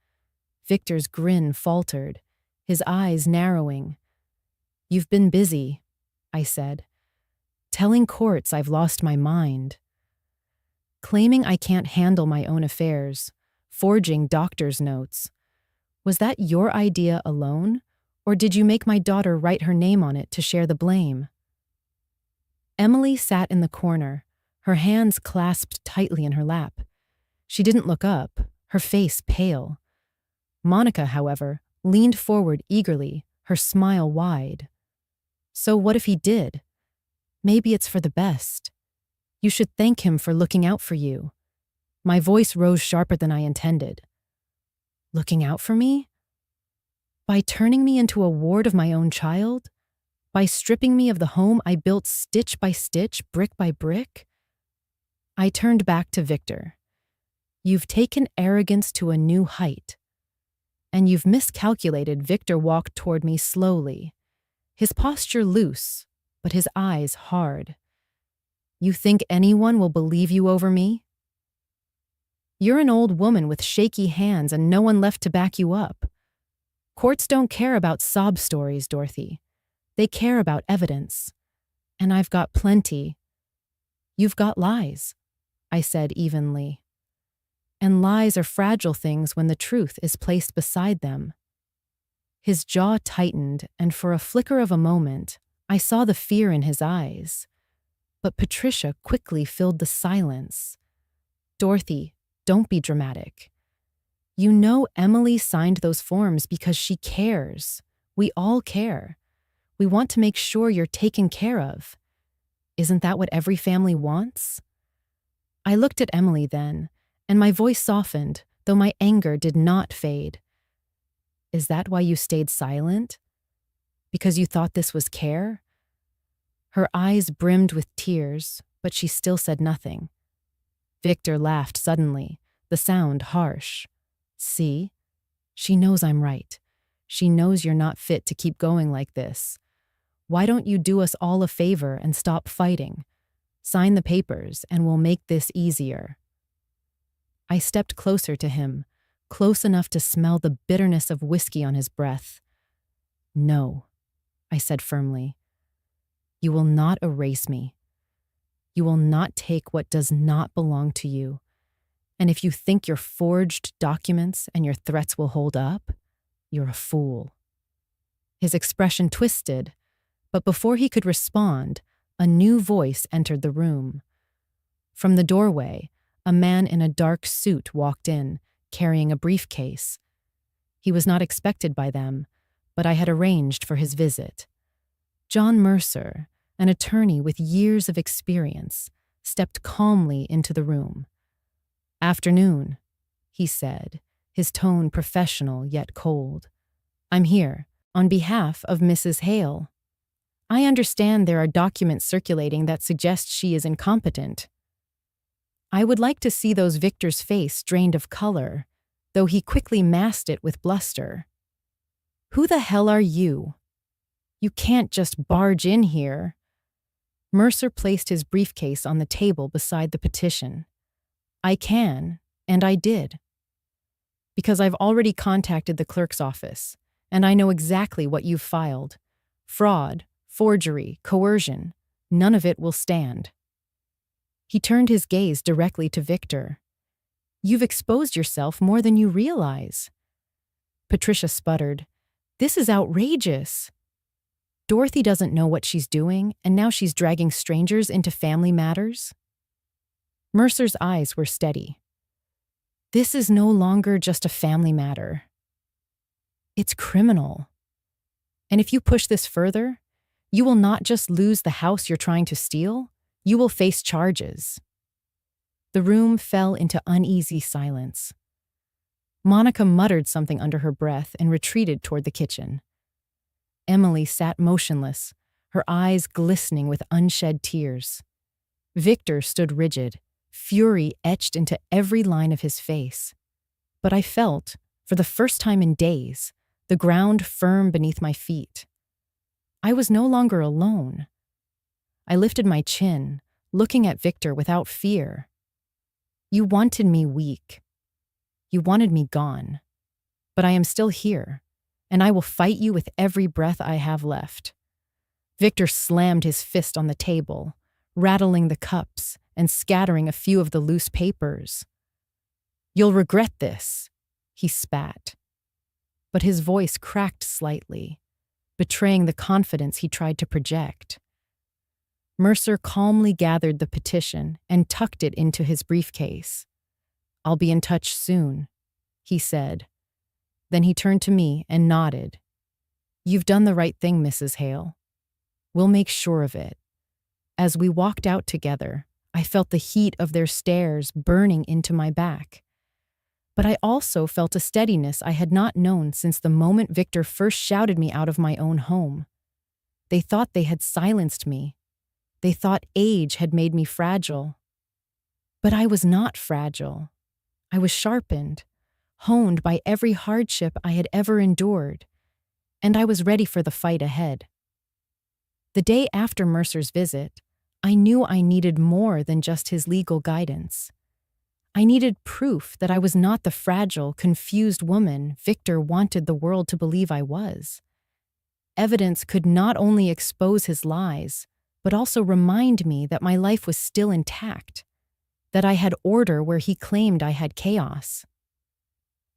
Victor's grin faltered, his eyes narrowing. "You've been busy," I said. "Telling courts I've lost my mind. Claiming I can't handle my own affairs, forging doctor's notes. Was that your idea alone, or did you make my daughter write her name on it to share the blame?" Emily sat in the corner, her hands clasped tightly in her lap. She didn't look up, her face pale. Monica, however, leaned forward eagerly, her smile wide. "So what if he did? Maybe it's for the best. You should thank him for looking out for you." My voice rose sharper than I intended. "Looking out for me? By turning me into a ward of my own child? By stripping me of the home I built stitch by stitch, brick by brick?" I turned back to Victor. "You've taken arrogance to a new height." "And you've miscalculated." Victor walked toward me slowly, his posture loose, but his eyes hard. You think anyone will believe you over me? You're an old woman with shaky hands and no one left to back you up. Courts don't care about sob stories, Dorothy. They care about evidence. And I've got plenty. You've got lies, I said evenly. And lies are fragile things when the truth is placed beside them. His jaw tightened, and for a flicker of a moment, I saw the fear in his eyes. But Patricia quickly filled the silence. Dorothy, don't be dramatic. You know Emily signed those forms because she cares. We all care. We want to make sure you're taken care of. Isn't that what every family wants? I looked at Emily then, and my voice softened, though my anger did not fade. Is that why you stayed silent? Because you thought this was care? Her eyes brimmed with tears, but she still said nothing. Victor laughed suddenly, the sound harsh. See? She knows I'm right. She knows you're not fit to keep going like this. Why don't you do us all a favor and stop fighting? Sign the papers and we'll make this easier. I stepped closer to him, close enough to smell the bitterness of whiskey on his breath. No, I said firmly. You will not erase me. You will not take what does not belong to you. And if you think your forged documents and your threats will hold up, you're a fool. His expression twisted, but before he could respond, a new voice entered the room. From the doorway, a man in a dark suit walked in, carrying a briefcase. He was not expected by them, but I had arranged for his visit. John Mercer, an attorney with years of experience, stepped calmly into the room. "Afternoon," he said, his tone professional yet cold. "I'm here on behalf of Mrs. Hale. I understand there are documents circulating that suggest she is incompetent. I would like to see those." Victor's face drained of color, though he quickly masked it with bluster. "Who the hell are you? You can't just barge in here." Mercer placed his briefcase on the table beside the petition. "I can, and I did. Because I've already contacted the clerk's office, and I know exactly what you've filed. Fraud, forgery, coercion, none of it will stand." He turned his gaze directly to Victor. "You've exposed yourself more than you realize." Patricia sputtered. "This is outrageous. Dorothy doesn't know what she's doing, and now she's dragging strangers into family matters?" Mercer's eyes were steady. "This is no longer just a family matter. It's criminal. And if you push this further, you will not just lose the house you're trying to steal, you will face charges." The room fell into uneasy silence. Monica muttered something under her breath and retreated toward the kitchen. Emily sat motionless, her eyes glistening with unshed tears. Victor stood rigid, fury etched into every line of his face. But I felt, for the first time in days, the ground firm beneath my feet. I was no longer alone. I lifted my chin, looking at Victor without fear. "You wanted me weak. You wanted me gone. But I am still here, and I will fight you with every breath I have left." Victor slammed his fist on the table, rattling the cups and scattering a few of the loose papers. "You'll regret this," he spat. But his voice cracked slightly, betraying the confidence he tried to project. Mercer calmly gathered the petition and tucked it into his briefcase. "I'll be in touch soon," he said. Then he turned to me and nodded. "You've done the right thing, Mrs. Hale. We'll make sure of it." As we walked out together, I felt the heat of their stares burning into my back. But I also felt a steadiness I had not known since the moment Victor first shouted me out of my own home. They thought they had silenced me. They thought age had made me fragile. But I was not fragile. I was sharpened, honed by every hardship I had ever endured, and I was ready for the fight ahead. The day after Mercer's visit, I knew I needed more than just his legal guidance. I needed proof that I was not the fragile, confused woman Victor wanted the world to believe I was. Evidence could not only expose his lies, but also remind me that my life was still intact, that I had order where he claimed I had chaos.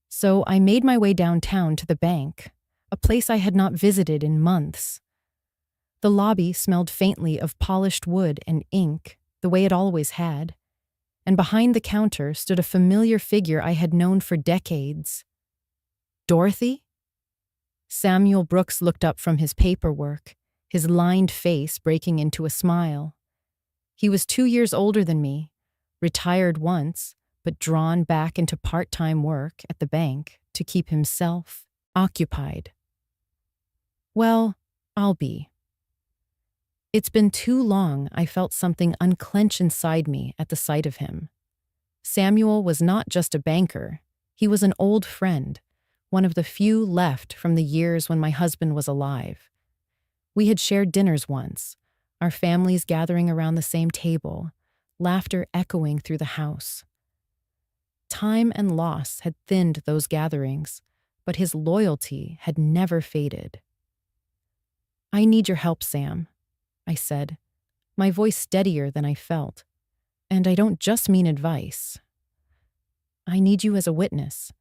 So I made my way downtown to the bank, a place I had not visited in months. The lobby smelled faintly of polished wood and ink, the way it always had, and behind the counter stood a familiar figure I had known for decades. Dorothy? Samuel Brooks looked up from his paperwork, his lined face breaking into a smile. He was 2 years older than me, retired once, but drawn back into part-time work at the bank to keep himself occupied. Well, I'll be. It's been too long I felt something unclench inside me at the sight of him. Samuel was not just a banker, he was an old friend, one of the few left from the years when my husband was alive. We had shared dinners once, our families gathering around the same table, laughter echoing through the house. Time and loss had thinned those gatherings, but his loyalty had never faded. "I need your help, Sam," I said, my voice steadier than I felt. "And I don't just mean advice. I need you as a witness."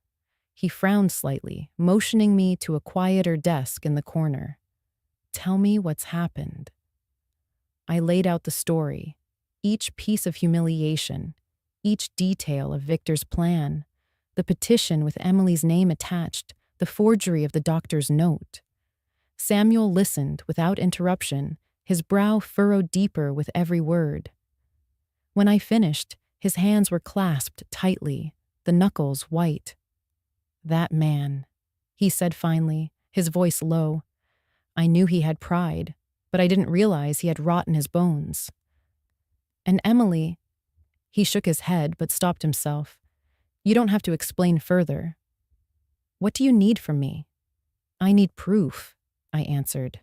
He frowned slightly, motioning me to a quieter desk in the corner. "Tell me what's happened." I laid out the story, each piece of humiliation, each detail of Victor's plan, the petition with Emily's name attached, the forgery of the doctor's note. Samuel listened without interruption, his brow furrowed deeper with every word. When I finished, his hands were clasped tightly, the knuckles white. "That man," he said finally, his voice low. I knew he had pride, but I didn't realize he had rot in his bones. "And Emily," he shook his head but stopped himself. "You don't have to explain further." "What do you need from me?" "I need proof," I answered.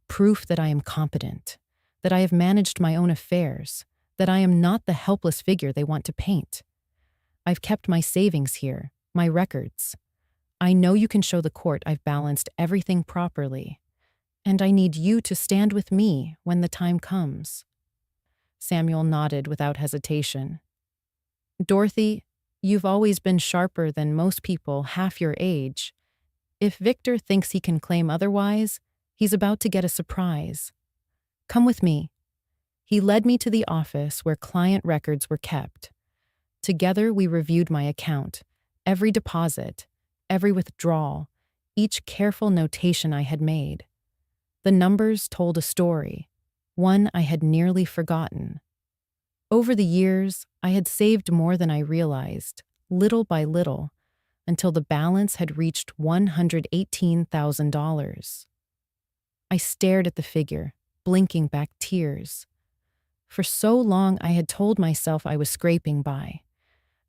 "Proof that I am competent, that I have managed my own affairs, that I am not the helpless figure they want to paint. I've kept my savings here, my records. I know you can show the court I've balanced everything properly, and I need you to stand with me when the time comes." Samuel nodded without hesitation. "Dorothy, you've always been sharper than most people half your age. If Victor thinks he can claim otherwise, he's about to get a surprise. Come with me." He led me to the office where client records were kept. Together we reviewed my account, every deposit, every withdrawal, each careful notation I had made. The numbers told a story, one I had nearly forgotten. Over the years, I had saved more than I realized, little by little, until the balance had reached $118,000. I stared at the figure, blinking back tears. For so long I had told myself I was scraping by.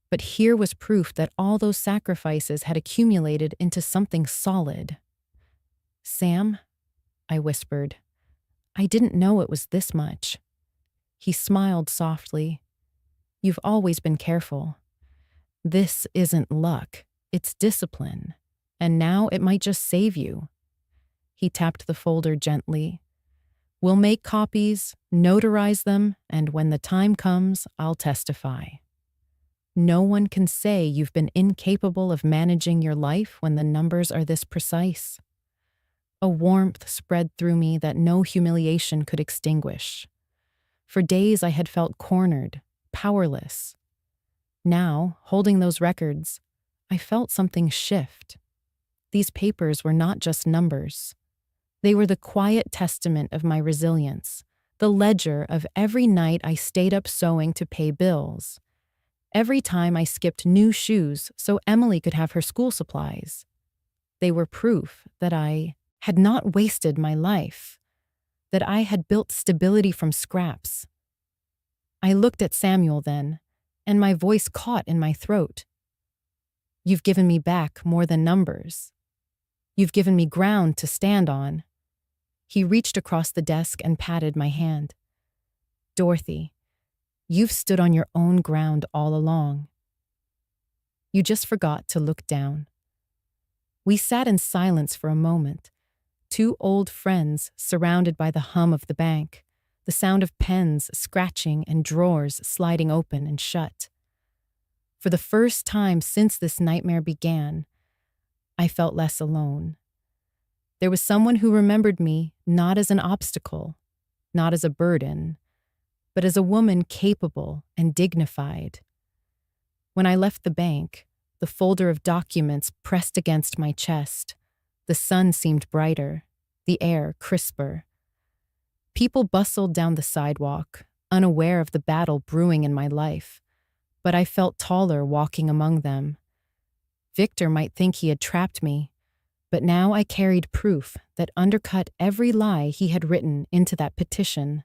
But here was proof that all those sacrifices had accumulated into something solid. "Sam," I whispered, "I didn't know it was this much." He smiled softly. "You've always been careful. This isn't luck, it's discipline. And now it might just save you." He tapped the folder gently. "We'll make copies, notarize them, and when the time comes, I'll testify. No one can say you've been incapable of managing your life when the numbers are this precise." A warmth spread through me that no humiliation could extinguish. For days I had felt cornered, powerless. Now, holding those records, I felt something shift. These papers were not just numbers. They were the quiet testament of my resilience, the ledger of every night I stayed up sewing to pay bills, every time I skipped new shoes so Emily could have her school supplies. They were proof that I had not wasted my life, that I had built stability from scraps. I looked at Samuel then, and my voice caught in my throat. "You've given me back more than numbers. You've given me ground to stand on. He reached across the desk and patted my hand. Dorothy, you've stood on your own ground all along. You just forgot to look down. We sat in silence for a moment, two old friends surrounded by the hum of the bank, the sound of pens scratching and drawers sliding open and shut. For the first time since this nightmare began, I felt less alone. There was someone who remembered me not as an obstacle, not as a burden, but as a woman capable and dignified. When I left the bank, the folder of documents pressed against my chest. The sun seemed brighter, the air crisper. People bustled down the sidewalk, unaware of the battle brewing in my life, but I felt taller walking among them. Victor might think he had trapped me, but now I carried proof that undercut every lie he had written into that petition.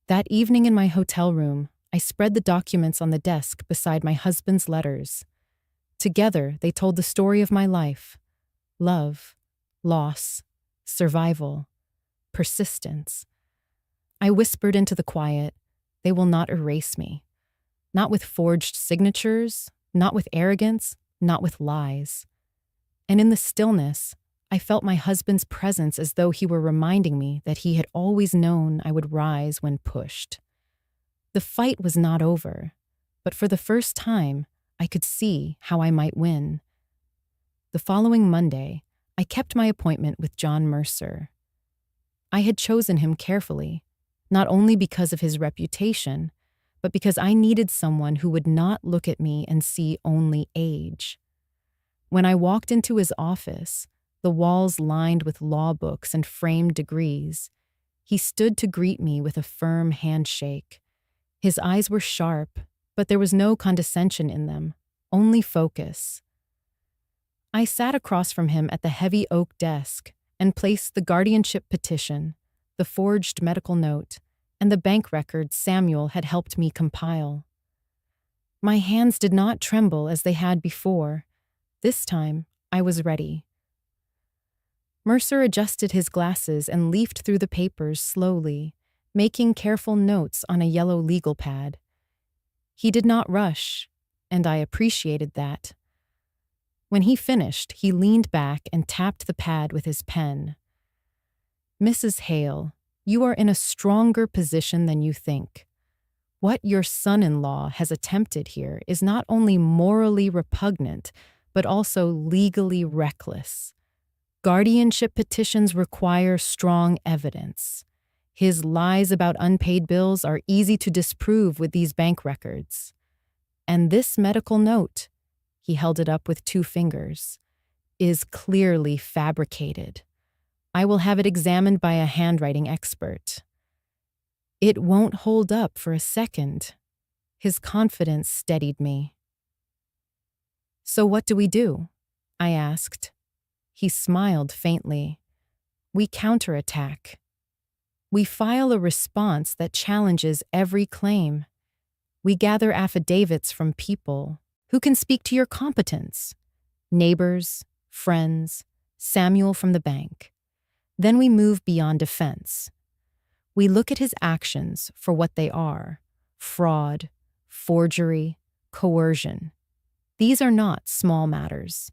That evening in my hotel room, I spread the documents on the desk beside my husband's letters. Together, they told the story of my life: love, loss, survival, persistence. I whispered into the quiet, "They will not erase me. Not with forged signatures, not with arrogance, not with lies." And in the stillness, I felt my husband's presence as though he were reminding me that he had always known I would rise when pushed. The fight was not over, but for the first time, I could see how I might win. The following Monday, I kept my appointment with John Mercer. I had chosen him carefully, not only because of his reputation, but because I needed someone who would not look at me and see only age. When I walked into his office, the walls lined with law books and framed degrees, he stood to greet me with a firm handshake. His eyes were sharp, but there was no condescension in them, only focus. I sat across from him at the heavy oak desk and placed the guardianship petition, the forged medical note, and the bank records Samuel had helped me compile. My hands did not tremble as they had before. This time, I was ready. Mercer adjusted his glasses and leafed through the papers slowly, making careful notes on a yellow legal pad. He did not rush, and I appreciated that. When he finished, he leaned back and tapped the pad with his pen. "Mrs. Hale, you are in a stronger position than you think. What your son-in-law has attempted here is not only morally repugnant, but also legally reckless. Guardianship petitions require strong evidence. His lies about unpaid bills are easy to disprove with these bank records. And this medical note," he held it up with 2 fingers, "is clearly fabricated. I will have it examined by a handwriting expert. It won't hold up for a second." His confidence steadied me. "So what do we do?" I asked. He smiled faintly. "We counterattack. We file a response that challenges every claim. We gather affidavits from people who can speak to your competence: neighbors, friends, Samuel from the bank. Then we move beyond defense. We look at his actions for what they are: fraud, forgery, coercion. These are not small matters.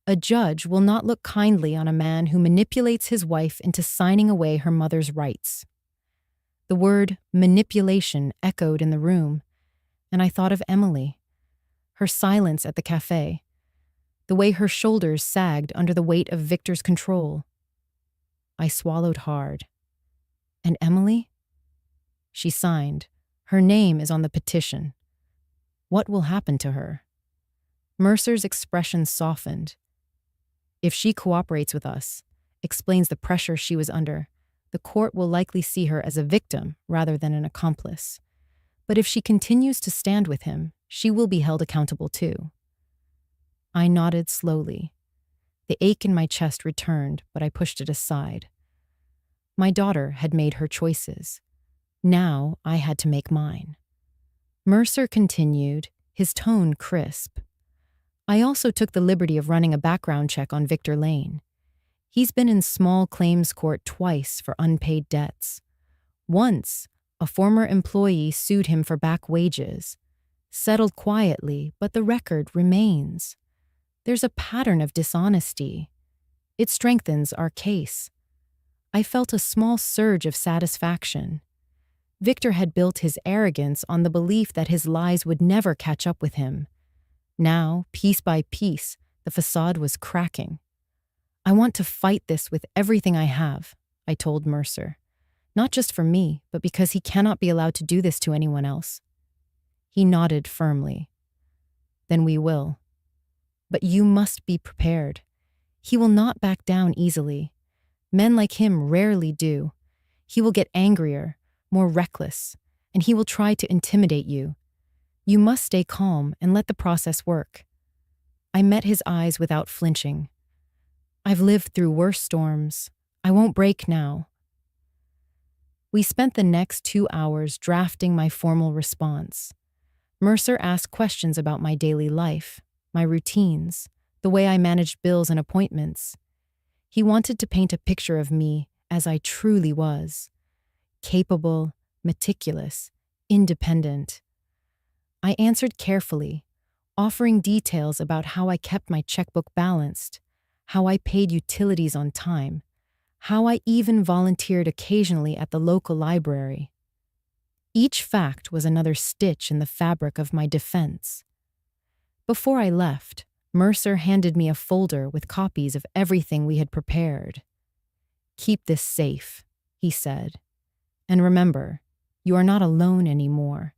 A judge will not look kindly on a man who manipulates his wife into signing away her mother's rights." The word manipulation echoed in the room, and I thought of Emily, her silence at the cafe, the way her shoulders sagged under the weight of Victor's control. I swallowed hard. "And Emily?" She signed. "Her name is on the petition. What will happen to her?" Mercer's expression softened. "If she cooperates with us, explains the pressure she was under, the court will likely see her as a victim rather than an accomplice. But if she continues to stand with him, she will be held accountable too." I nodded slowly. The ache in my chest returned, but I pushed it aside. My daughter had made her choices. Now I had to make mine. Mercer continued, his tone crisp. "I also took the liberty of running a background check on Victor Lane. He's been in small claims court twice for unpaid debts. Once, a former employee sued him for back wages. Settled quietly, but the record remains. There's a pattern of dishonesty. It strengthens our case. I felt a small surge of satisfaction. Victor had built his arrogance on the belief that his lies would never catch up with him. Now, piece by piece, the facade was cracking. I want to fight this with everything I have, I told Mercer. Not just for me, but because he cannot be allowed to do this to anyone else. He nodded firmly. Then we will. But you must be prepared. He will not back down easily. Men like him rarely do. He will get angrier, more reckless, and he will try to intimidate you. You must stay calm and let the process work. I met his eyes without flinching. I've lived through worse storms. I won't break now. We spent the next 2 hours drafting my formal response. Mercer asked questions about my daily life, my routines, the way I managed bills and appointments. He wanted to paint a picture of me as I truly was. Capable, meticulous, independent. I answered carefully, offering details about how I kept my checkbook balanced, how I paid utilities on time, how I even volunteered occasionally at the local library. Each fact was another stitch in the fabric of my defense. Before I left, Mercer handed me a folder with copies of everything we had prepared. "Keep this safe," he said. "And remember, you are not alone anymore.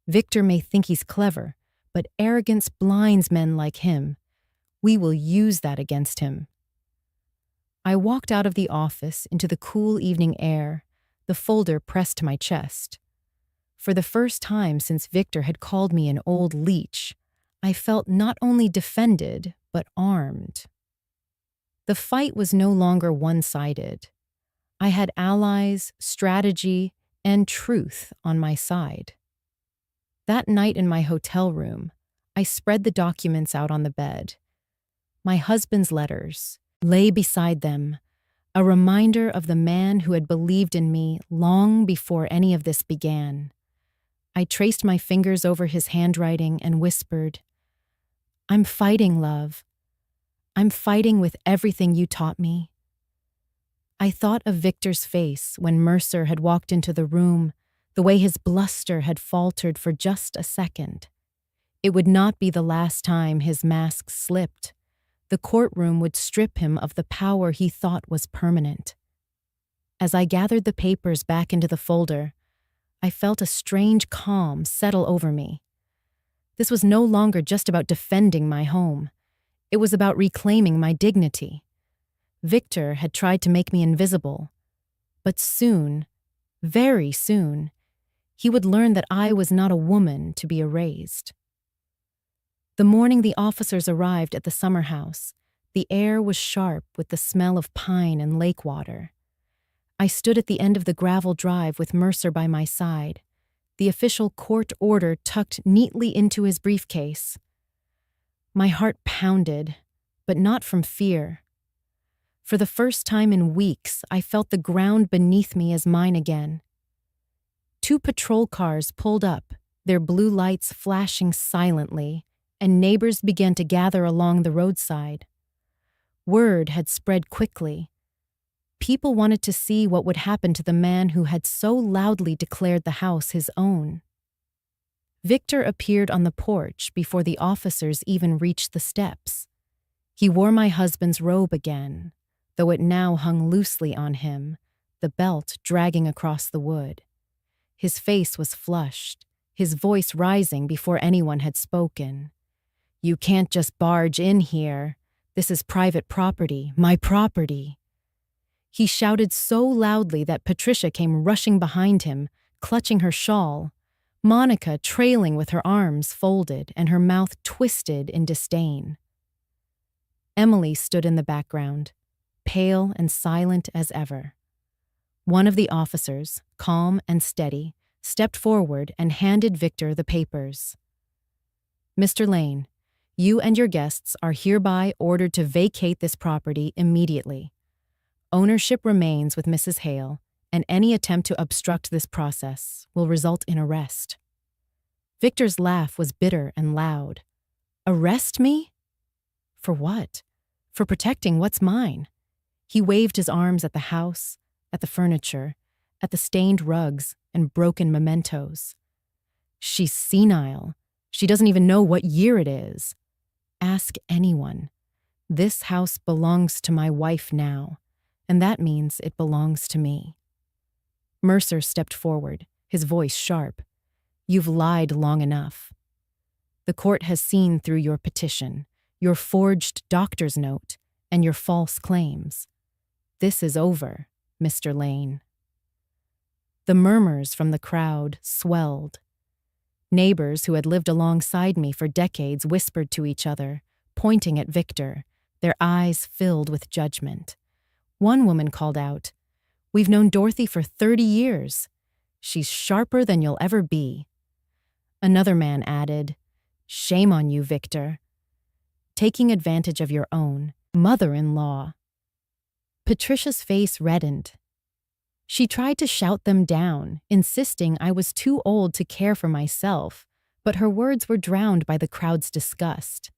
Victor may think he's clever, but arrogance blinds men like him. We will use that against him." I walked out of the office into the cool evening air, the folder pressed to my chest. For the first time since Victor had called me an old leech, I felt not only defended, but armed. The fight was no longer one-sided. I had allies, strategy, and truth on my side. That night in my hotel room, I spread the documents out on the bed. My husband's letters lay beside them, a reminder of the man who had believed in me long before any of this began. I traced my fingers over his handwriting and whispered, "I'm fighting, love. I'm fighting with everything you taught me." I thought of Victor's face when Mercer had walked into the room, the way his bluster had faltered for just a second. It would not be the last time his mask slipped. The courtroom would strip him of the power he thought was permanent. As I gathered the papers back into the folder, I felt a strange calm settle over me. This was no longer just about defending my home. It was about reclaiming my dignity. Victor had tried to make me invisible, but soon, very soon, he would learn that I was not a woman to be erased. The morning the officers arrived at the summer house, the air was sharp with the smell of pine and lake water. I stood at the end of the gravel drive with Mercer by my side, the official court order tucked neatly into his briefcase. My heart pounded, but not from fear. For the first time in weeks, I felt the ground beneath me as mine again. 2 patrol cars pulled up, their blue lights flashing silently, and neighbors began to gather along the roadside. Word had spread quickly. People wanted to see what would happen to the man who had so loudly declared the house his own. Victor appeared on the porch before the officers even reached the steps. He wore my husband's robe again, though it now hung loosely on him, the belt dragging across the wood. His face was flushed, his voice rising before anyone had spoken. "You can't just barge in here. This is private property, my property." He shouted so loudly that Patricia came rushing behind him, clutching her shawl, Monica trailing with her arms folded and her mouth twisted in disdain. Emily stood in the background, pale and silent as ever. One of the officers, calm and steady, stepped forward and handed Victor the papers. "Mr. Lane, You and your guests are hereby ordered to vacate this property immediately. Ownership remains with Mrs. Hale, and any attempt to obstruct this process will result in arrest." Victor's laugh was bitter and loud. "Arrest me? For what? For protecting what's mine." He waved his arms at the house, at the furniture, at the stained rugs and broken mementos. "She's senile. She doesn't even know what year it is. Ask anyone. This house belongs to my wife now, and that means it belongs to me." Mercer stepped forward, his voice sharp. "You've lied long enough. The court has seen through your petition, your forged doctor's note, and your false claims. This is over, Mr. Lane." The murmurs from the crowd swelled. Neighbors who had lived alongside me for decades whispered to each other, pointing at Victor, their eyes filled with judgment. One woman called out, "We've known Dorothy for 30 years. She's sharper than you'll ever be." Another man added, "Shame on you, Victor. Taking advantage of your own mother-in-law." Patricia's face reddened. She tried to shout them down, insisting I was too old to care for myself, but her words were drowned by the crowd's disgust.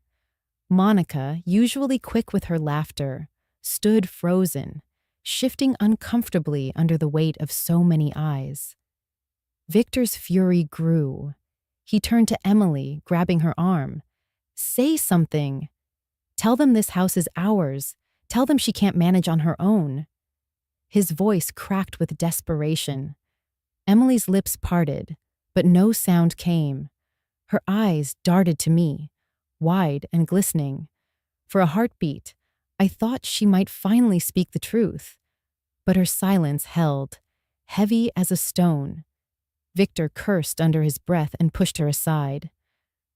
Monica, usually quick with her laughter, stood frozen, shifting uncomfortably under the weight of so many eyes. Victor's fury grew. He turned to Emily, grabbing her arm. "Say something. Tell them this house is ours. Tell them she can't manage on her own." His voice cracked with desperation. Emily's lips parted, but no sound came. Her eyes darted to me, wide and glistening. For a heartbeat, I thought she might finally speak the truth. But her silence held, heavy as a stone. Victor cursed under his breath and pushed her aside.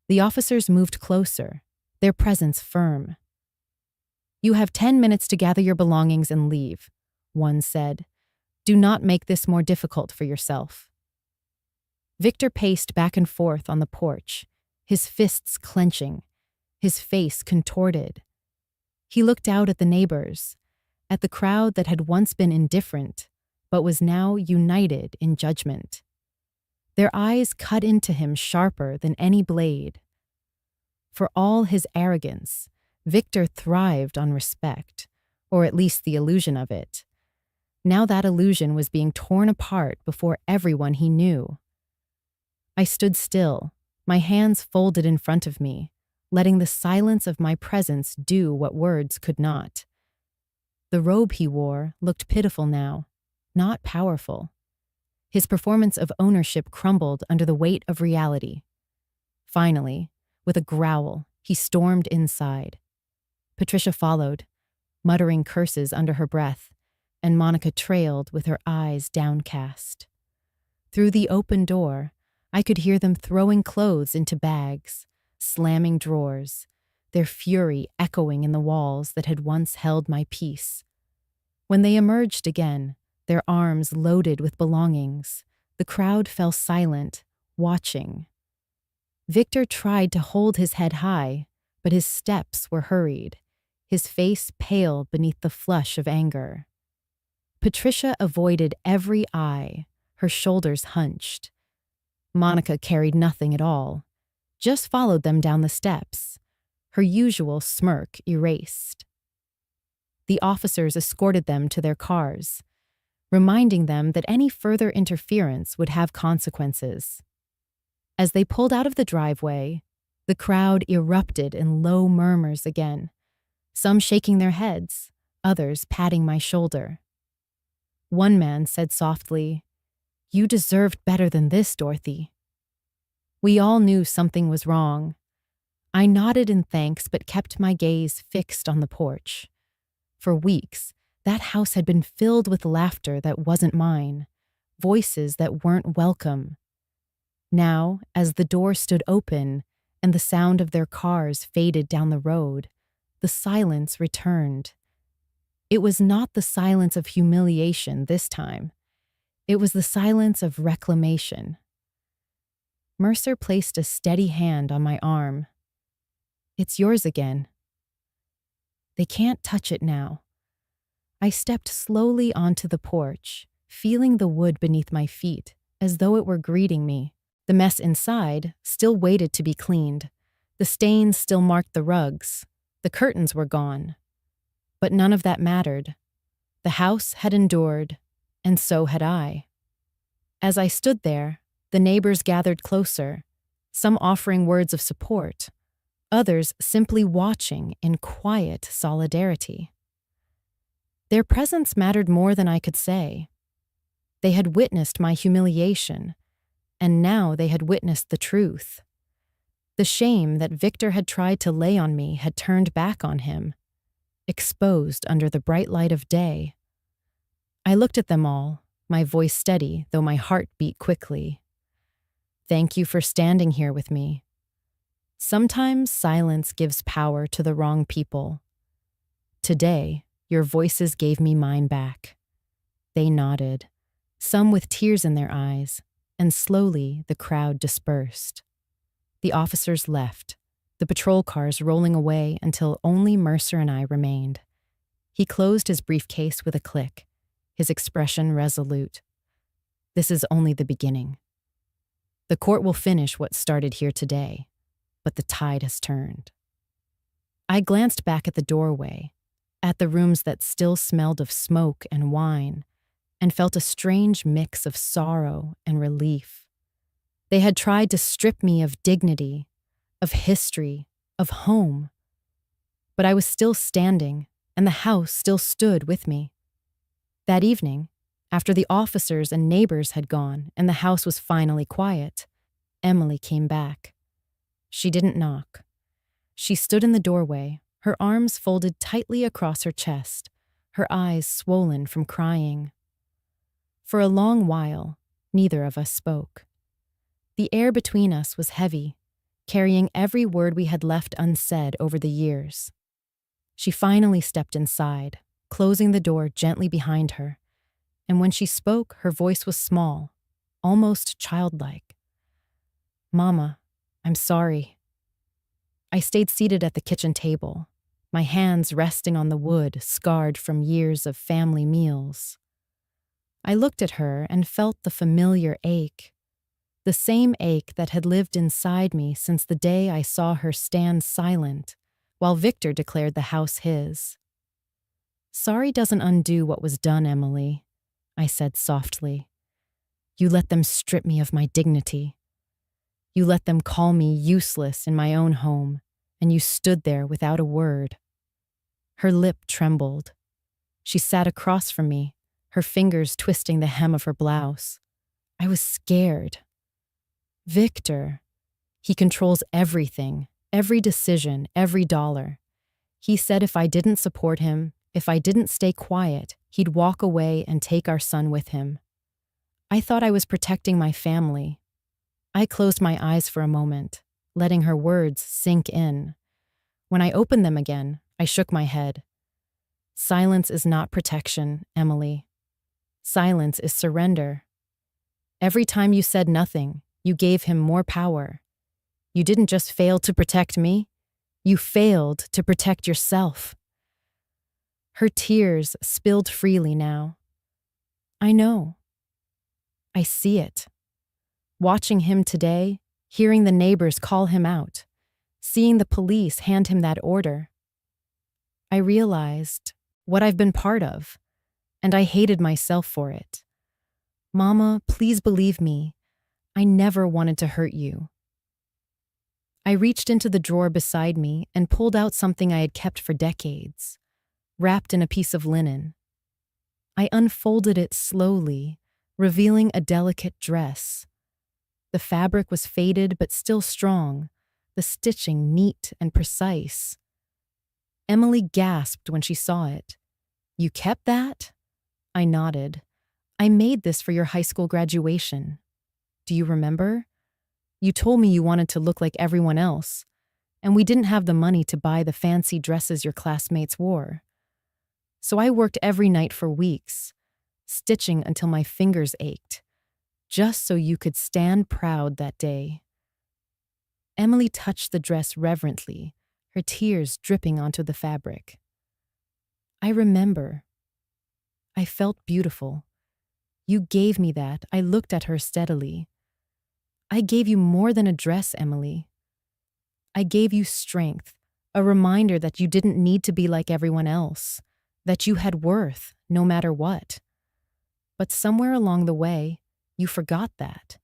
The officers moved closer, their presence firm. "You have 10 minutes to gather your belongings and leave," one said. "Do not make this more difficult for yourself." Victor paced back and forth on the porch, his fists clenching, his face contorted. He looked out at the neighbors, at the crowd that had once been indifferent, but was now united in judgment. Their eyes cut into him sharper than any blade. For all his arrogance, Victor thrived on respect, or at least the illusion of it. Now that illusion was being torn apart before everyone he knew. I stood still, my hands folded in front of me, letting the silence of my presence do what words could not. The robe he wore looked pitiful now, not powerful. His performance of ownership crumbled under the weight of reality. Finally, with a growl, he stormed inside. Patricia followed, muttering curses under her breath, and Monica trailed with her eyes downcast. Through the open door, I could hear them throwing clothes into bags, slamming drawers, their fury echoing in the walls that had once held my peace. When they emerged again, their arms loaded with belongings, the crowd fell silent, watching. Victor tried to hold his head high, but his steps were hurried, his face pale beneath the flush of anger. Patricia avoided every eye, her shoulders hunched. Monica carried nothing at all, just followed them down the steps, her usual smirk erased. The officers escorted them to their cars, reminding them that any further interference would have consequences. As they pulled out of the driveway, the crowd erupted in low murmurs again, some shaking their heads, others patting my shoulder. One man said softly, "You deserved better than this, Dorothy." We all knew something was wrong. I nodded in thanks but kept my gaze fixed on the porch. For weeks, that house had been filled with laughter that wasn't mine, voices that weren't welcome. Now, as the door stood open and the sound of their cars faded down the road, the silence returned. It was not the silence of humiliation this time. It was the silence of reclamation. Mercer placed a steady hand on my arm. It's yours again. They can't touch it now. I stepped slowly onto the porch, feeling the wood beneath my feet, as though it were greeting me. The mess inside still waited to be cleaned. The stains still marked the rugs. The curtains were gone. But none of that mattered. The house had endured, and so had I. As I stood there, the neighbors gathered closer, some offering words of support, others simply watching in quiet solidarity. Their presence mattered more than I could say. They had witnessed my humiliation, and now they had witnessed the truth. The shame that Victor had tried to lay on me had turned back on him, exposed under the bright light of day. I looked at them all, my voice steady, though my heart beat quickly. Thank you for standing here with me. Sometimes silence gives power to the wrong people. Today, your voices gave me mine back. They nodded, some with tears in their eyes, and slowly the crowd dispersed. The officers left, the patrol cars rolling away until only Mercer and I remained. He closed his briefcase with a click, his expression resolute. This is only the beginning. The court will finish what started here today, but the tide has turned. I glanced back at the doorway, at the rooms that still smelled of smoke and wine, and felt a strange mix of sorrow and relief. They had tried to strip me of dignity, of history, of home. But I was still standing, and the house still stood with me. That evening, after the officers and neighbors had gone and the house was finally quiet, Emily came back. She didn't knock. She stood in the doorway, her arms folded tightly across her chest, her eyes swollen from crying. For a long while, neither of us spoke. The air between us was heavy, carrying every word we had left unsaid over the years. She finally stepped inside, closing the door gently behind her, and when she spoke, her voice was small, almost childlike. Mama, I'm sorry. I stayed seated at the kitchen table, my hands resting on the wood scarred from years of family meals. I looked at her and felt the familiar ache, the same ache that had lived inside me since the day I saw her stand silent while Victor declared the house his. Sorry doesn't undo what was done, Emily, I said softly. You let them strip me of my dignity. You let them call me useless in my own home, and you stood there without a word. Her lip trembled. She sat across from me, her fingers twisting the hem of her blouse. I was scared. Victor. He controls everything, every decision, every dollar. He said if I didn't support him, if I didn't stay quiet, he'd walk away and take our son with him. I thought I was protecting my family. I closed my eyes for a moment, letting her words sink in. When I opened them again, I shook my head. Silence is not protection, Emily. Silence is surrender. Every time you said nothing, you gave him more power. You didn't just fail to protect me, you failed to protect yourself. Her tears spilled freely now. I know. I see it. Watching him today, hearing the neighbors call him out, seeing the police hand him that order. I realized what I've been part of, and I hated myself for it. Mama, please believe me. I never wanted to hurt you. I reached into the drawer beside me and pulled out something I had kept for decades, wrapped in a piece of linen. I unfolded it slowly, revealing a delicate dress. The fabric was faded but still strong, the stitching neat and precise. Emily gasped when she saw it. You kept that? I nodded. I made this for your high school graduation. Do you remember? You told me you wanted to look like everyone else, and we didn't have the money to buy the fancy dresses your classmates wore. So I worked every night for weeks, stitching until my fingers ached, just so you could stand proud that day. Emily touched the dress reverently, her tears dripping onto the fabric. I remember. I felt beautiful. You gave me that. I looked at her steadily. I gave you more than a dress, Emily. I gave you strength, a reminder that you didn't need to be like everyone else, that you had worth, no matter what. But somewhere along the way, you forgot that.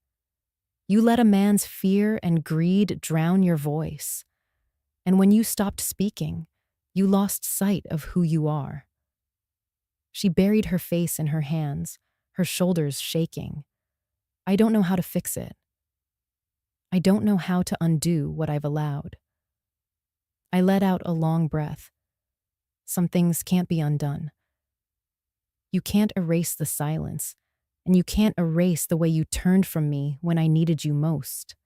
You let a man's fear and greed drown your voice. And when you stopped speaking, you lost sight of who you are. She buried her face in her hands, her shoulders shaking. I don't know how to fix it. I don't know how to undo what I've allowed. I let out a long breath. Some things can't be undone. You can't erase the silence, and you can't erase the way you turned from me when I needed you most.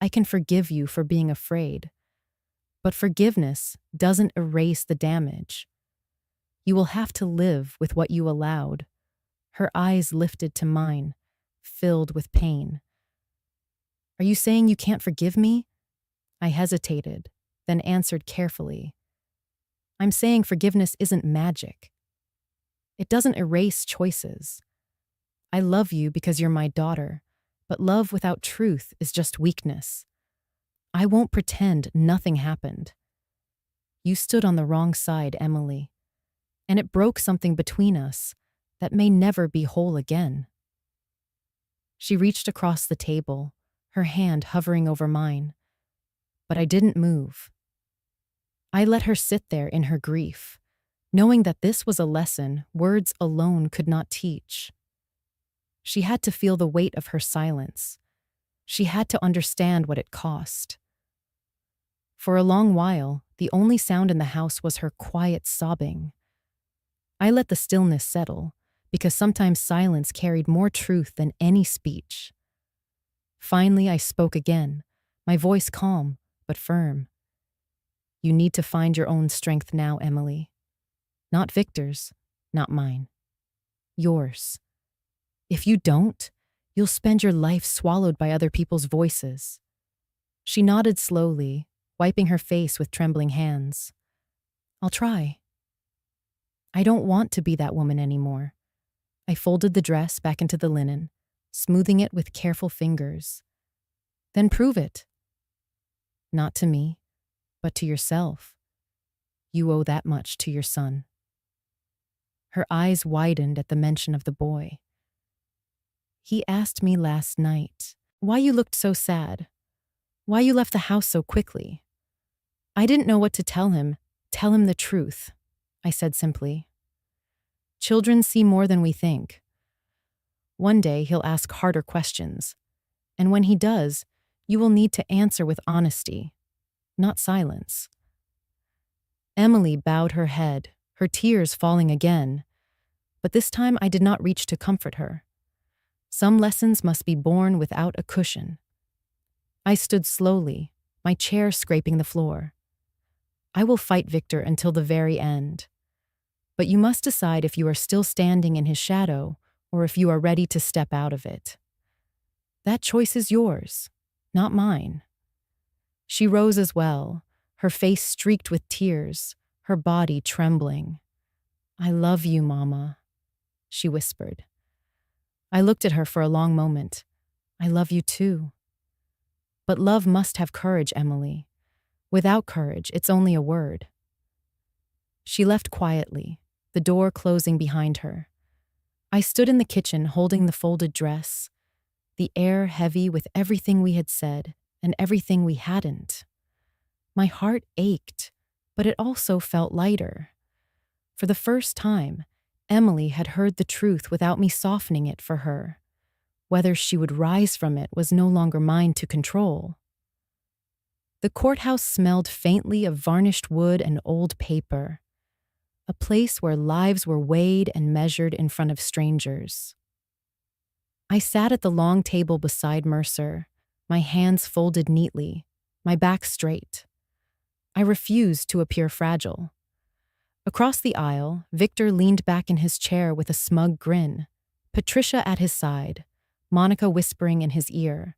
I can forgive you for being afraid, but forgiveness doesn't erase the damage. You will have to live with what you allowed. Her eyes lifted to mine, filled with pain. Are you saying you can't forgive me? I hesitated, then answered carefully. I'm saying forgiveness isn't magic. It doesn't erase choices. I love you because you're my daughter, but love without truth is just weakness. I won't pretend nothing happened. You stood on the wrong side, Emily, and it broke something between us that may never be whole again. She reached across the table, her hand hovering over mine, but I didn't move. I let her sit there in her grief, knowing that this was a lesson words alone could not teach. She had to feel the weight of her silence. She had to understand what it cost. For a long while, the only sound in the house was her quiet sobbing. I let the stillness settle, because sometimes silence carried more truth than any speech. Finally, I spoke again, my voice calm but firm. You need to find your own strength now, Emily. Not Victor's, not mine. Yours. If you don't, you'll spend your life swallowed by other people's voices. She nodded slowly, wiping her face with trembling hands. I'll try. I don't want to be that woman anymore. I folded the dress back into the linen, smoothing it with careful fingers. Then prove it. Not to me, but to yourself. You owe that much to your son. Her eyes widened at the mention of the boy. He asked me last night why you looked so sad, why you left the house so quickly. I didn't know what to tell him. Tell him the truth, I said simply. Children see more than we think. One day he'll ask harder questions, and when he does, you will need to answer with honesty, not silence. Emily bowed her head, her tears falling again, but this time I did not reach to comfort her. Some lessons must be borne without a cushion. I stood slowly, my chair scraping the floor. I will fight Victor until the very end. But you must decide if you are still standing in his shadow or if you are ready to step out of it. That choice is yours, not mine. She rose as well, her face streaked with tears, her body trembling. I love you, Mama, she whispered. I looked at her for a long moment. I love you too. But love must have courage, Emily. Without courage, it's only a word. She left quietly, the door closing behind her. I stood in the kitchen holding the folded dress, the air heavy with everything we had said and everything we hadn't. My heart ached, but it also felt lighter. For the first time, Emily had heard the truth without me softening it for her. Whether she would rise from it was no longer mine to control. The courthouse smelled faintly of varnished wood and old paper, a place where lives were weighed and measured in front of strangers. I sat at the long table beside Mercer, my hands folded neatly, my back straight. I refused to appear fragile. Across the aisle, Victor leaned back in his chair with a smug grin, Patricia at his side, Monica whispering in his ear.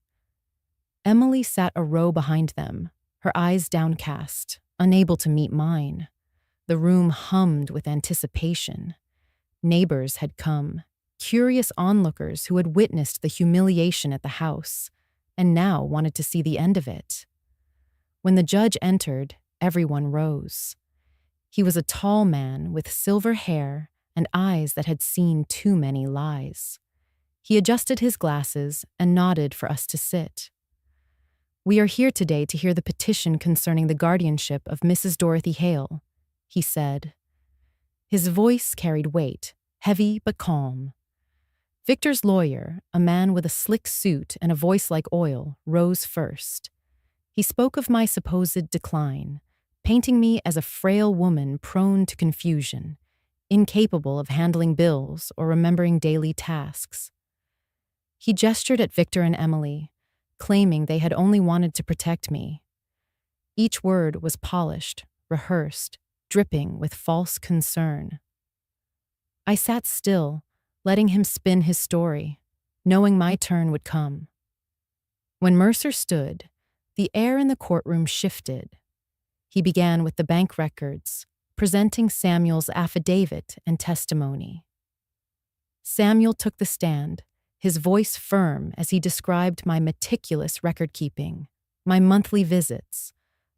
Emily sat a row behind them, her eyes downcast, unable to meet mine. The room hummed with anticipation. Neighbors had come, curious onlookers who had witnessed the humiliation at the house, and now wanted to see the end of it. When the judge entered, everyone rose. He was a tall man with silver hair and eyes that had seen too many lies. He adjusted his glasses and nodded for us to sit. "We are here today to hear the petition concerning the guardianship of Mrs. Dorothy Hale," he said. His voice carried weight, heavy but calm. Victor's lawyer, a man with a slick suit and a voice like oil, rose first. He spoke of my supposed decline, painting me as a frail woman prone to confusion, incapable of handling bills or remembering daily tasks. He gestured at Victor and Emily, claiming they had only wanted to protect me. Each word was polished, rehearsed, dripping with false concern. I sat still, letting him spin his story, knowing my turn would come. When Mercer stood, the air in the courtroom shifted. He began with the bank records, presenting Samuel's affidavit and testimony. Samuel took the stand, his voice firm as he described my meticulous record-keeping, my monthly visits,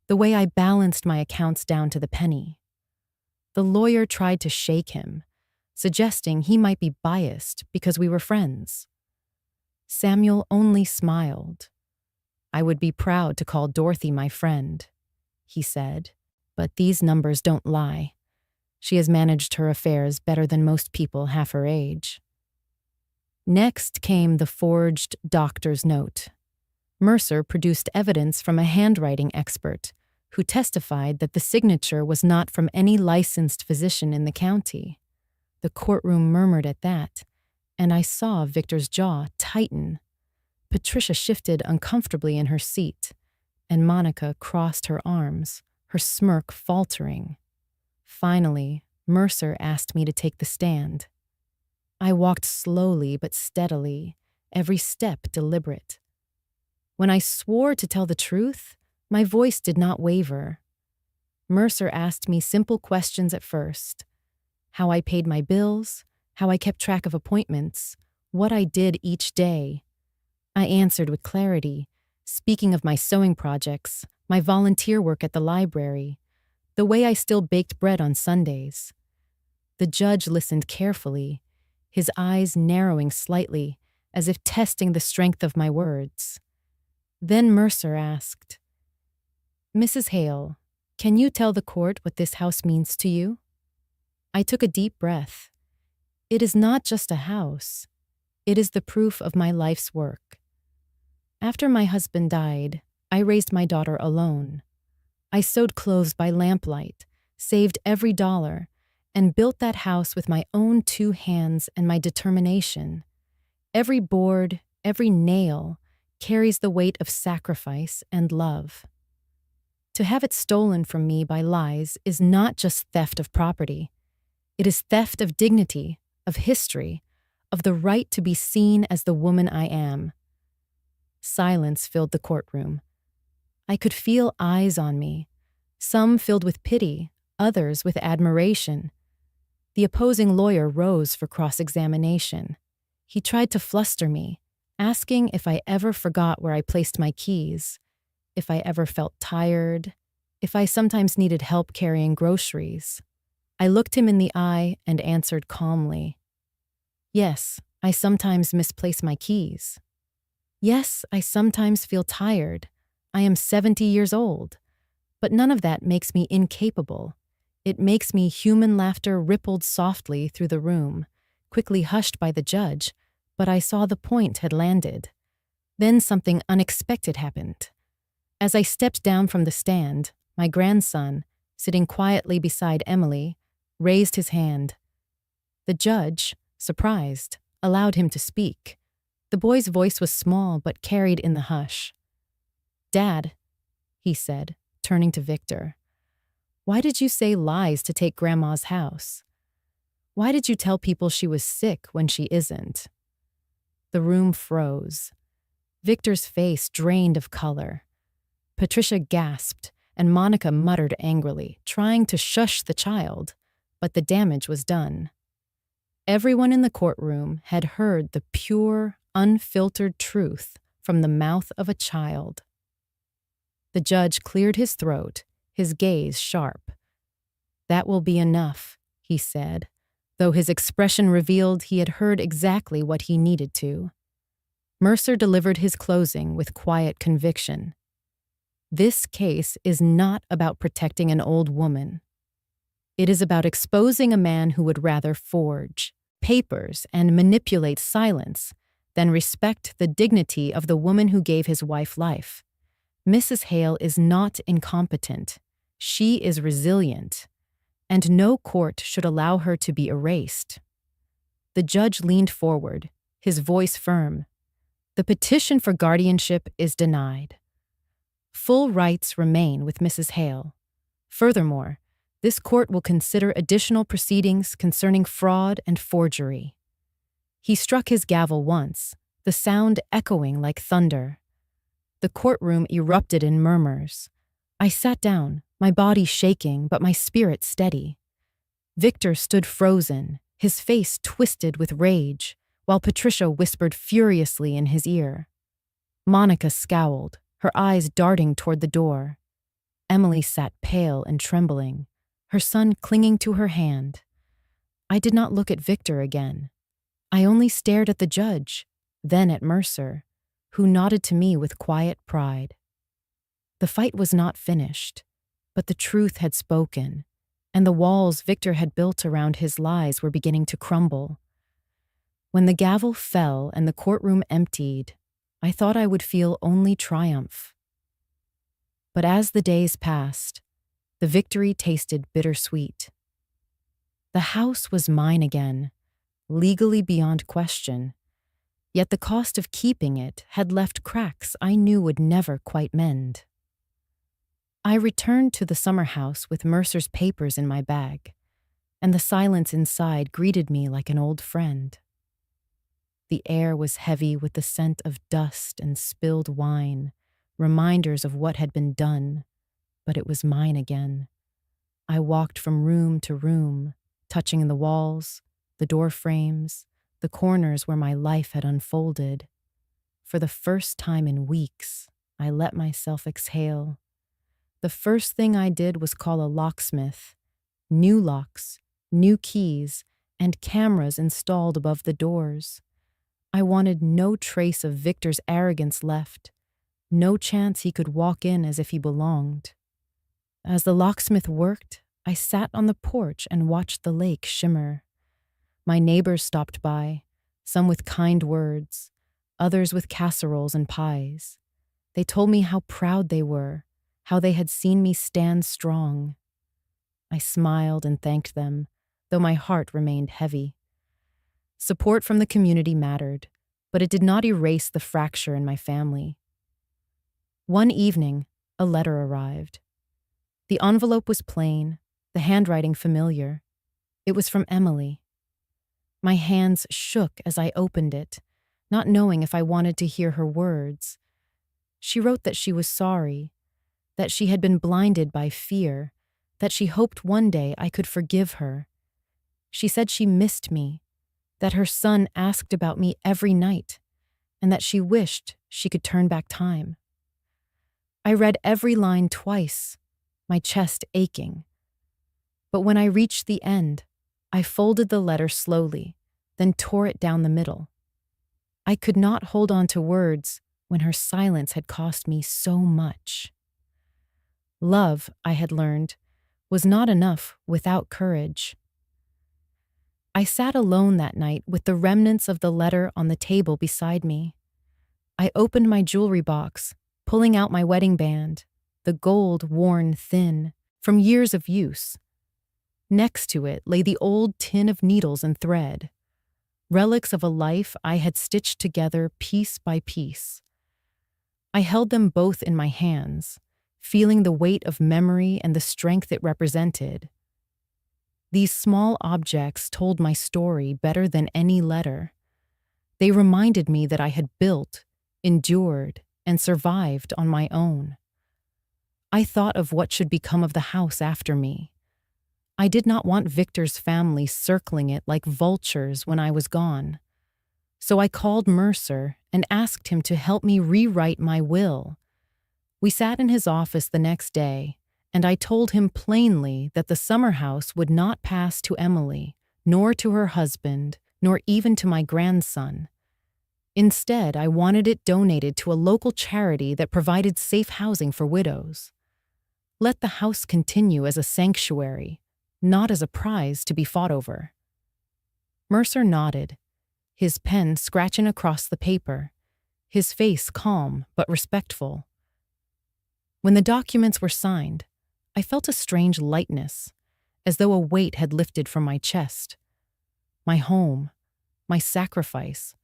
the way I balanced my accounts down to the penny. The lawyer tried to shake him, suggesting he might be biased because we were friends. Samuel only smiled. "I would be proud to call Dorothy my friend," he said, "but these numbers don't lie. She has managed her affairs better than most people half her age." Next came the forged doctor's note. Mercer produced evidence from a handwriting expert who testified that the signature was not from any licensed physician in the county. The courtroom murmured at that, and I saw Victor's jaw tighten. Patricia shifted uncomfortably in her seat, and Monica crossed her arms, her smirk faltering. Finally, Mercer asked me to take the stand. I walked slowly but steadily, every step deliberate. When I swore to tell the truth, my voice did not waver. Mercer asked me simple questions at first: how I paid my bills, how I kept track of appointments, what I did each day. I answered with clarity, speaking of my sewing projects, my volunteer work at the library, the way I still baked bread on Sundays. The judge listened carefully, his eyes narrowing slightly, as if testing the strength of my words. Then Mercer asked, "Mrs. Hale, can you tell the court what this house means to you?" I took a deep breath. It is not just a house. It is the proof of my life's work. After my husband died, I raised my daughter alone. I sewed clothes by lamplight, saved every dollar, and built that house with my own 2 hands and my determination. Every board, every nail, carries the weight of sacrifice and love. To have it stolen from me by lies is not just theft of property. It is theft of dignity, of history, of the right to be seen as the woman I am. Silence filled the courtroom. I could feel eyes on me, some filled with pity, others with admiration. The opposing lawyer rose for cross-examination. He tried to fluster me, asking if I ever forgot where I placed my keys, if I ever felt tired, if I sometimes needed help carrying groceries. I looked him in the eye and answered calmly, "Yes, I sometimes misplace my keys. Yes, I sometimes feel tired. I am 70 years old. But none of that makes me incapable. It makes me." Human laughter rippled softly through the room, quickly hushed by the judge, but I saw the point had landed. Then something unexpected happened. As I stepped down from the stand, my grandson, sitting quietly beside Emily, raised his hand. The judge, surprised, allowed him to speak. The boy's voice was small but carried in the hush. "Dad," he said, turning to Victor, "why did you say lies to take Grandma's house? Why did you tell people she was sick when she isn't?" The room froze. Victor's face drained of color. Patricia gasped, and Monica muttered angrily, trying to shush the child, but the damage was done. Everyone in the courtroom had heard the pure, unfiltered truth from the mouth of a child. The judge cleared his throat, his gaze sharp. "That will be enough," he said, though his expression revealed he had heard exactly what he needed to. Mercer delivered his closing with quiet conviction. This case is not about protecting an old woman. It is about exposing a man who would rather forge papers and manipulate silence than respect the dignity of the woman who gave his wife life. Mrs. Hale is not incompetent. She is resilient, and no court should allow her to be erased. The judge leaned forward, his voice firm. The petition for guardianship is denied. Full rights remain with Mrs. Hale. Furthermore, this court will consider additional proceedings concerning fraud and forgery. He struck his gavel once, the sound echoing like thunder. The courtroom erupted in murmurs. I sat down, my body shaking but my spirit steady. Victor stood frozen, his face twisted with rage, while Patricia whispered furiously in his ear. Monica scowled, her eyes darting toward the door. Emily sat pale and trembling, her son clinging to her hand. I did not look at Victor again. I only stared at the judge, then at Mercer, who nodded to me with quiet pride. The fight was not finished, but the truth had spoken, and the walls Victor had built around his lies were beginning to crumble. When the gavel fell and the courtroom emptied, I thought I would feel only triumph. But as the days passed, the victory tasted bittersweet. The house was mine again, legally beyond question, yet the cost of keeping it had left cracks I knew would never quite mend. I returned to the summer house with Mercer's papers in my bag, and the silence inside greeted me like an old friend. The air was heavy with the scent of dust and spilled wine, reminders of what had been done, but it was mine again. I walked from room to room, touching the walls, the door frames, the corners where my life had unfolded. For the first time in weeks, I let myself exhale. The first thing I did was call a locksmith. New locks, new keys, and cameras installed above the doors. I wanted no trace of Victor's arrogance left, no chance he could walk in as if he belonged. As the locksmith worked, I sat on the porch and watched the lake shimmer. My neighbors stopped by, some with kind words, others with casseroles and pies. They told me how proud they were, how they had seen me stand strong. I smiled and thanked them, though my heart remained heavy. Support from the community mattered, but it did not erase the fracture in my family. One evening, a letter arrived. The envelope was plain, the handwriting familiar. It was from Emily. My hands shook as I opened it, not knowing if I wanted to hear her words. She wrote that she was sorry, that she had been blinded by fear, that she hoped one day I could forgive her. She said she missed me, that her son asked about me every night, and that she wished she could turn back time. I read every line twice, my chest aching. But when I reached the end, I folded the letter slowly, then tore it down the middle. I could not hold on to words when her silence had cost me so much. Love, I had learned, was not enough without courage. I sat alone that night with the remnants of the letter on the table beside me. I opened my jewelry box, pulling out my wedding band, the gold worn thin from years of use. Next to it lay the old tin of needles and thread, relics of a life I had stitched together piece by piece. I held them both in my hands, feeling the weight of memory and the strength it represented. These small objects told my story better than any letter. They reminded me that I had built, endured, and survived on my own. I thought of what should become of the house after me. I did not want Victor's family circling it like vultures when I was gone. So I called Mercer and asked him to help me rewrite my will. We sat in his office the next day, and I told him plainly that the summer house would not pass to Emily, nor to her husband, nor even to my grandson. Instead, I wanted it donated to a local charity that provided safe housing for widows. Let the house continue as a sanctuary, not as a prize to be fought over. Mercer nodded, his pen scratching across the paper, his face calm but respectful. When the documents were signed, I felt a strange lightness, as though a weight had lifted from my chest. My home, my sacrifice,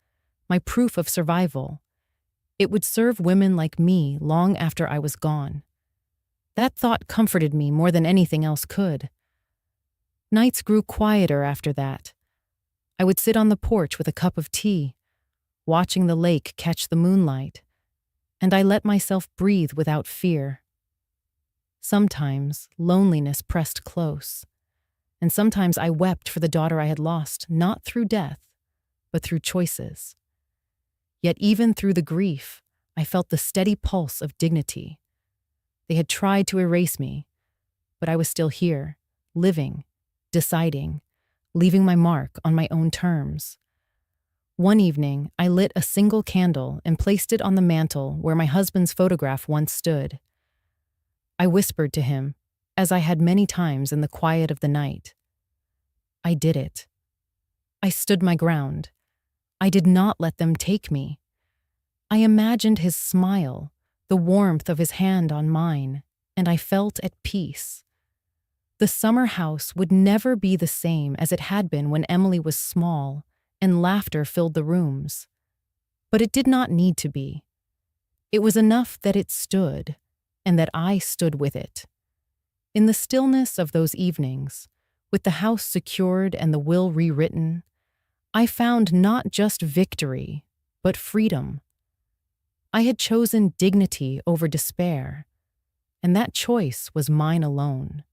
my proof of survival. It would serve women like me long after I was gone. That thought comforted me more than anything else could. Nights grew quieter after that. I would sit on the porch with a cup of tea, watching the lake catch the moonlight, and I let myself breathe without fear. Sometimes loneliness pressed close, and sometimes I wept for the daughter I had lost, not through death, but through choices. Yet even through the grief, I felt the steady pulse of dignity. They had tried to erase me, but I was still here, living, deciding, leaving my mark on my own terms. One evening, I lit a single candle and placed it on the mantel where my husband's photograph once stood. I whispered to him, as I had many times in the quiet of the night. I did it. I stood my ground. I did not let them take me. I imagined his smile, the warmth of his hand on mine, and I felt at peace. The summer house would never be the same as it had been when Emily was small and laughter filled the rooms. But it did not need to be. It was enough that it stood, and that I stood with it. In the stillness of those evenings, with the house secured and the will rewritten, I found not just victory, but freedom. I had chosen dignity over despair, and that choice was mine alone.